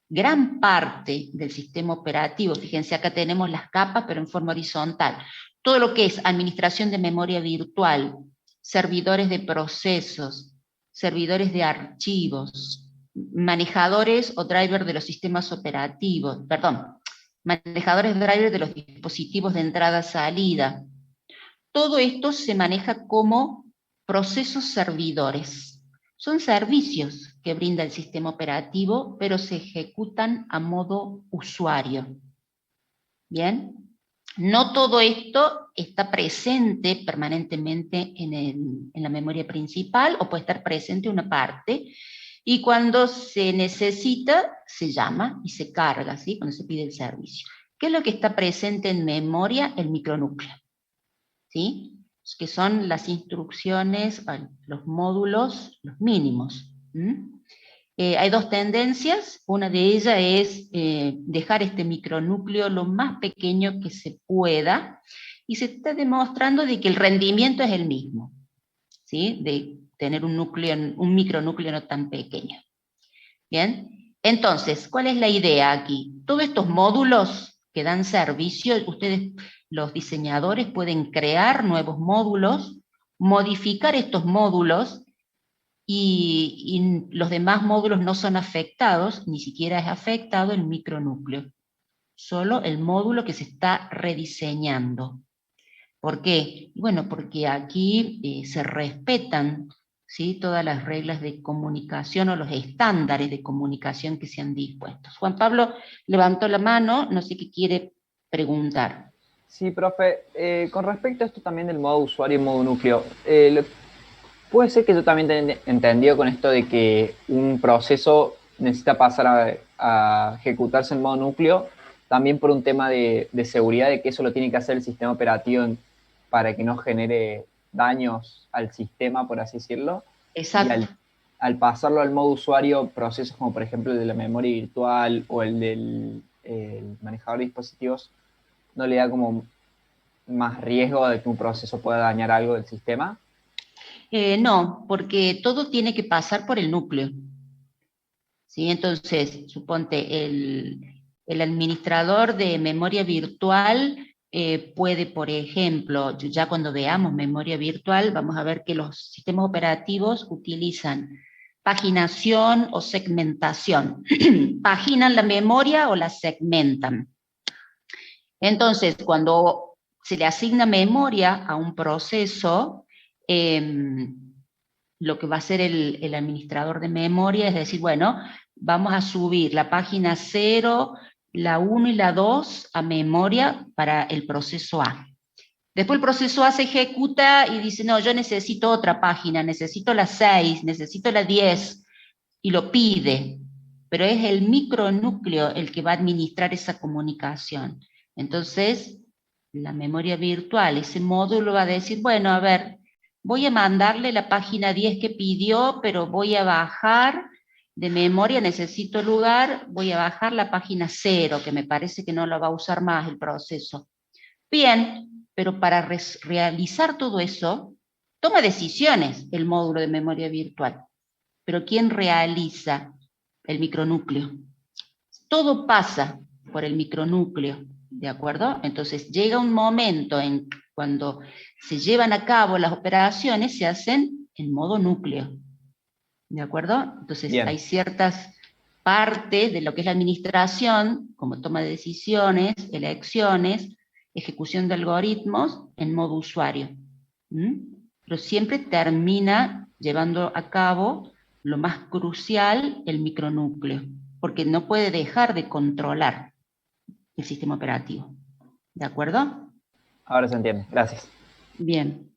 gran parte del sistema operativo, fíjense acá tenemos las capas pero en forma horizontal, todo lo que es administración de memoria virtual, servidores de procesos, servidores de archivos, manejadores o drivers de los sistemas operativos, perdón, manejadores drivers de los dispositivos de entrada-salida, todo esto se maneja como procesos servidores. Son servicios que brinda el sistema operativo, pero se ejecutan a modo usuario. ¿Bien? No todo esto está presente permanentemente en la memoria principal, o puede estar presente una parte, y cuando se necesita, se llama y se carga, ¿sí? Cuando se pide el servicio. ¿Qué es lo que está presente en memoria? El micronúcleo, ¿sí? Que son las instrucciones, los módulos, los mínimos. Hay dos tendencias, una de ellas es dejar este micronúcleo lo más pequeño que se pueda, y se está demostrando de que el rendimiento es el mismo, ¿sí? De tener un micronúcleo no tan pequeño. Bien, entonces, ¿cuál es la idea aquí? Todos estos módulos que dan servicio, ustedes, los diseñadores, pueden crear nuevos módulos, modificar estos módulos, y los demás módulos no son afectados, ni siquiera es afectado el micronúcleo, solo el módulo que se está rediseñando. ¿Por qué? Bueno, porque aquí se respetan, ¿sí?, todas las reglas de comunicación o los estándares de comunicación que se han dispuesto. Juan Pablo levantó la mano, no sé qué quiere preguntar. Sí, profe, con respecto a esto también del modo usuario y modo núcleo, puede ser que yo también te entendido con esto de que un proceso necesita pasar a ejecutarse en modo núcleo, también por un tema de seguridad, de que eso lo tiene que hacer el sistema operativo para que no genere daños al sistema, por así decirlo. Exacto. Y al pasarlo al modo usuario, procesos como por ejemplo el de la memoria virtual o el del manejador de dispositivos, no le da como más riesgo de que un proceso pueda dañar algo del sistema. No, porque todo tiene que pasar por el núcleo, ¿sí? Entonces, suponte, el administrador de memoria virtual puede, por ejemplo, ya cuando veamos memoria virtual, vamos a ver que los sistemas operativos utilizan paginación o segmentación. Paginan la memoria o la segmentan. Entonces, cuando se le asigna memoria a un proceso, lo que va a hacer el administrador de memoria es decir, bueno, vamos a subir la página 0, la 1 y la 2 a memoria para el proceso A. Después el proceso A se ejecuta y dice, no, yo necesito otra página, necesito la 6, necesito la 10, y lo pide, pero es el micronúcleo el que va a administrar esa comunicación. Entonces, la memoria virtual, ese módulo va a decir, bueno, a ver, voy a mandarle la página 10 que pidió, pero voy a bajar de memoria, necesito lugar, voy a bajar la página 0, que me parece que no la va a usar más el proceso. Bien, pero para realizar todo eso, toma decisiones el módulo de memoria virtual. Pero ¿quién realiza? El micronúcleo. Todo pasa por el micronúcleo, ¿de acuerdo? Entonces llega un momento en cuando se llevan a cabo las operaciones, se hacen en modo núcleo, ¿de acuerdo? Entonces Bien. hay ciertas partes de lo que es la administración, como toma de decisiones, elecciones, ejecución de algoritmos, en modo usuario. Pero siempre termina llevando a cabo lo más crucial, el micronúcleo, porque no puede dejar de controlar el sistema operativo. ¿De acuerdo? Ahora se entiende, gracias. Bien.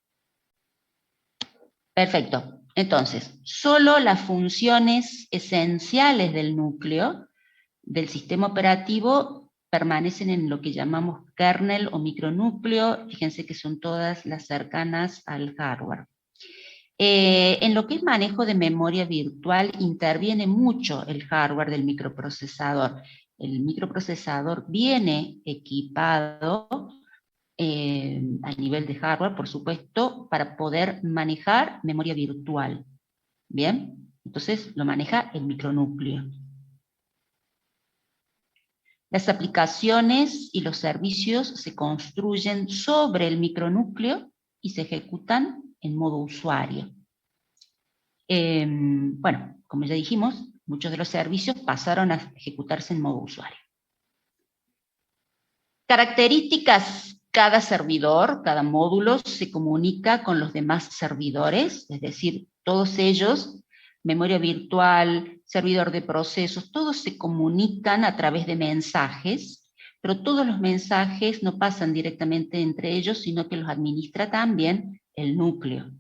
Perfecto. Entonces, solo las funciones esenciales del núcleo del sistema operativo permanecen en lo que llamamos kernel o micronúcleo. Fíjense que son todas las cercanas al hardware. En lo que es manejo de memoria virtual interviene mucho el hardware del microprocesador. el microprocesador viene equipado a nivel de hardware, por supuesto, para poder manejar memoria virtual. ¿Bien? Entonces lo maneja el micronúcleo. Las aplicaciones y los servicios se construyen sobre el micronúcleo y se ejecutan en modo usuario. Bueno, como ya dijimos, muchos de los servicios pasaron a ejecutarse en modo usuario. Características: cada servidor, cada módulo se comunica con los demás servidores, es decir, todos ellos, memoria virtual, servidor de procesos, todos se comunican a través de mensajes, pero todos los mensajes no pasan directamente entre ellos, sino que los administra también el núcleo,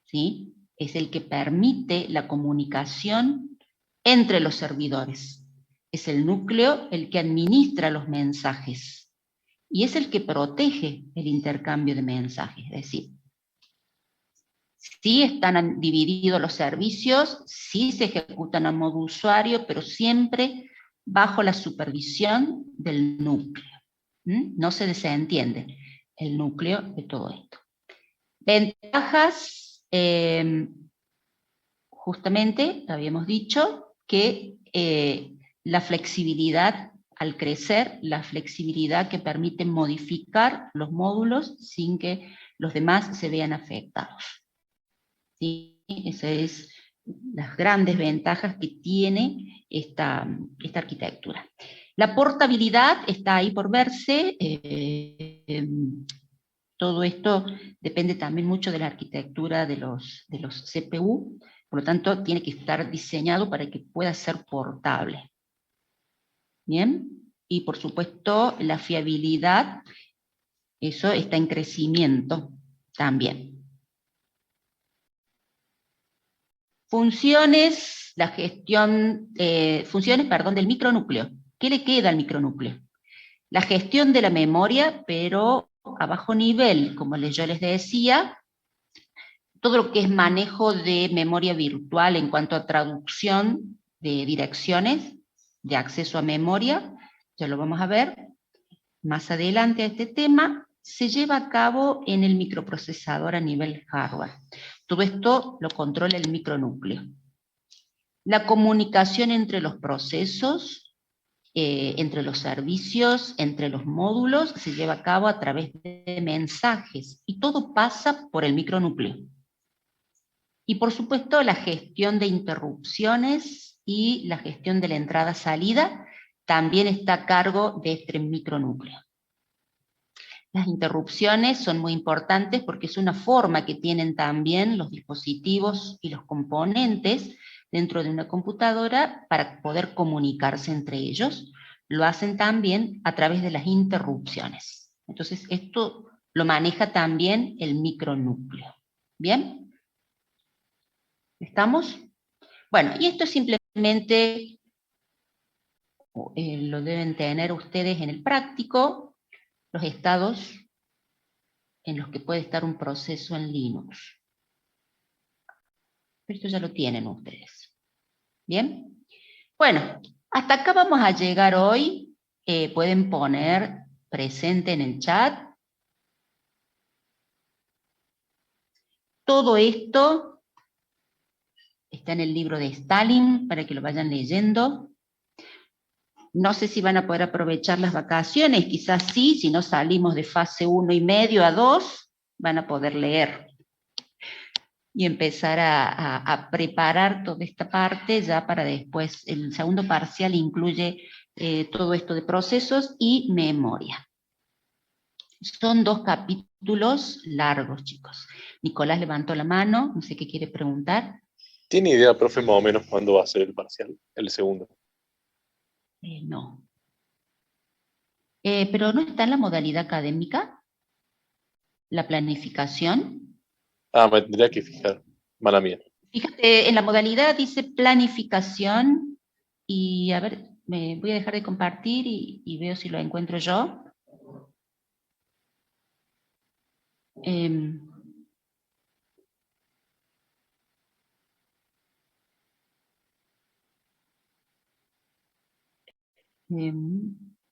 ¿sí? Es el que permite la comunicación entre los servidores. Es el núcleo el que administra los mensajes y es el que protege el intercambio de mensajes. Es decir, sí están divididos los servicios, sí se ejecutan a modo usuario, pero siempre bajo la supervisión del núcleo. No se desentiende el núcleo de todo esto. Ventajas, justamente habíamos dicho que la flexibilidad al crecer, la flexibilidad que permite modificar los módulos sin que los demás se vean afectados. ¿Sí? Esas es las grandes ventajas que tiene esta arquitectura. La portabilidad está ahí por verse. Todo esto depende también mucho de la arquitectura de los CPU, por lo tanto tiene que estar diseñado para que pueda ser portable. Bien, y por supuesto la fiabilidad, eso está en crecimiento también. Funciones, la gestión, del micronúcleo. ¿Qué le queda al micronúcleo? La gestión de la memoria, pero a bajo nivel, como yo les decía, todo lo que es manejo de memoria virtual en cuanto a traducción de direcciones de acceso a memoria, ya lo vamos a ver más adelante a este tema, se lleva a cabo en el microprocesador a nivel hardware. Todo esto lo controla el micronúcleo. La comunicación entre los procesos, entre los servicios, entre los módulos, se lleva a cabo a través de mensajes, y todo pasa por el micronúcleo. Y por supuesto la gestión de interrupciones y la gestión de la entrada-salida también está a cargo de este micronúcleo. Las interrupciones son muy importantes porque es una forma que tienen también los dispositivos y los componentes dentro de una computadora para poder comunicarse entre ellos. Lo hacen también a través de las interrupciones. Entonces esto lo maneja también el micronúcleo. ¿Bien? ¿Estamos? Bueno, y esto simplemente lo deben tener ustedes en el práctico, los estados en los que puede estar un proceso en Linux. Esto ya lo tienen ustedes. ¿Bien? Bueno, hasta acá vamos a llegar hoy. Pueden poner presente en el chat. Todo esto está en el libro de Stalin para que lo vayan leyendo. No sé si van a poder aprovechar las vacaciones, quizás sí, si no salimos de fase 1 y medio a 2, van a poder leer y empezar a preparar toda esta parte ya para después. El segundo parcial incluye todo esto de procesos y memoria. Son 2 capítulos largos, chicos. Nicolás levantó la mano, no sé qué quiere preguntar. ¿Tiene idea, profe, más o menos cuándo va a ser el parcial, el segundo? No. Pero ¿no está en la modalidad académica? ¿La planificación? Ah, me tendría que fijar. Mala mía. Fíjate, en la modalidad dice planificación, y a ver, me voy a dejar de compartir y veo si lo encuentro yo.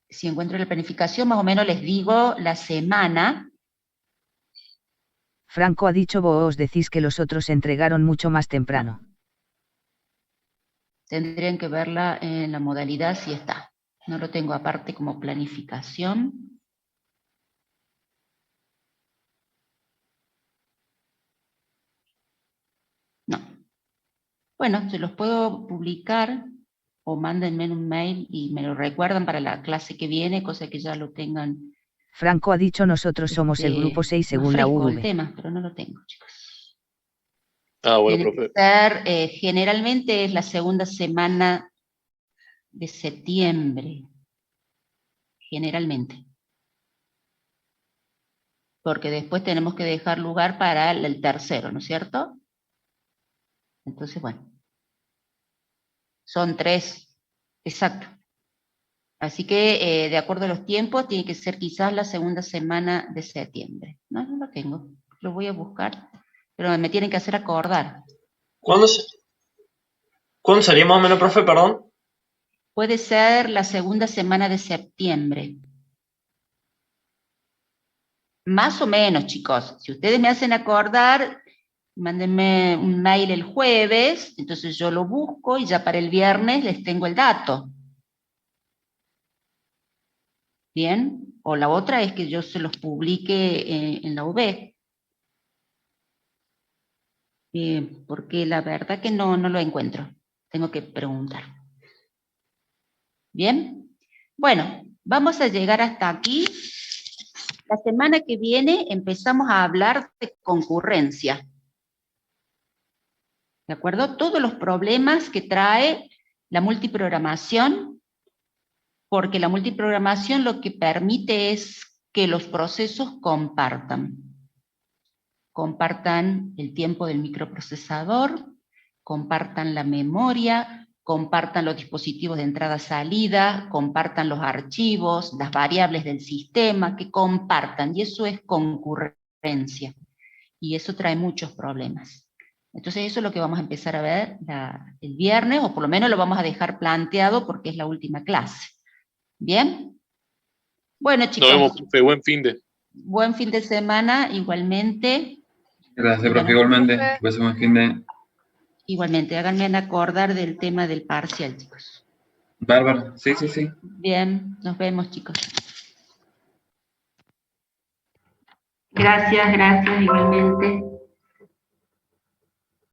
Si encuentro la planificación, más o menos les digo la semana. Franco ha dicho vos decís que los otros entregaron mucho más temprano. Tendrían que verla en la modalidad si está. No lo tengo aparte como planificación. No. Bueno, se los puedo publicar o mándenme un mail y me lo recuerdan para la clase que viene, cosa que ya lo tengan. Franco ha dicho nosotros somos el grupo 6 más según la fresco el UV. tema, pero no lo tengo, chicos. Ah, bueno, Tiene profe. que ser, generalmente es la segunda semana de septiembre. Generalmente. Porque después tenemos que dejar lugar para el tercero, ¿no es cierto? Entonces, bueno. Son 3, exacto. Así que, de acuerdo a los tiempos, tiene que ser quizás la segunda semana de septiembre. No, no lo tengo. Lo voy a buscar. Pero me tienen que hacer acordar. ¿Cuándo sería más o menos, profe, perdón? Puede ser la segunda semana de septiembre. Más o menos, chicos. Si ustedes me hacen acordar, mándenme un mail el jueves, entonces yo lo busco y ya para el viernes les tengo el dato. ¿Bien? O la otra es que yo se los publique en la UB. Porque la verdad que no lo encuentro. Tengo que preguntar. ¿Bien? Bueno, vamos a llegar hasta aquí. La semana que viene empezamos a hablar de concurrencia. ¿De acuerdo? Todos los problemas que trae la multiprogramación, porque la multiprogramación lo que permite es que los procesos compartan. Compartan el tiempo del microprocesador, compartan la memoria, compartan los dispositivos de entrada-salida, compartan los archivos, las variables del sistema, que compartan, y eso es concurrencia. Y eso trae muchos problemas. Entonces eso es lo que vamos a empezar a ver el viernes, o por lo menos lo vamos a dejar planteado porque es la última clase. ¿Bien? Bueno, chicos. Nos vemos, profe. Buen fin de. Buen fin de semana, igualmente. Gracias, profe, igualmente. Profe. Que pasen buen fin de... Igualmente, háganme acordar del tema del parcial, chicos. Bárbaro, sí, sí, sí. Bien, nos vemos, chicos. Gracias, igualmente.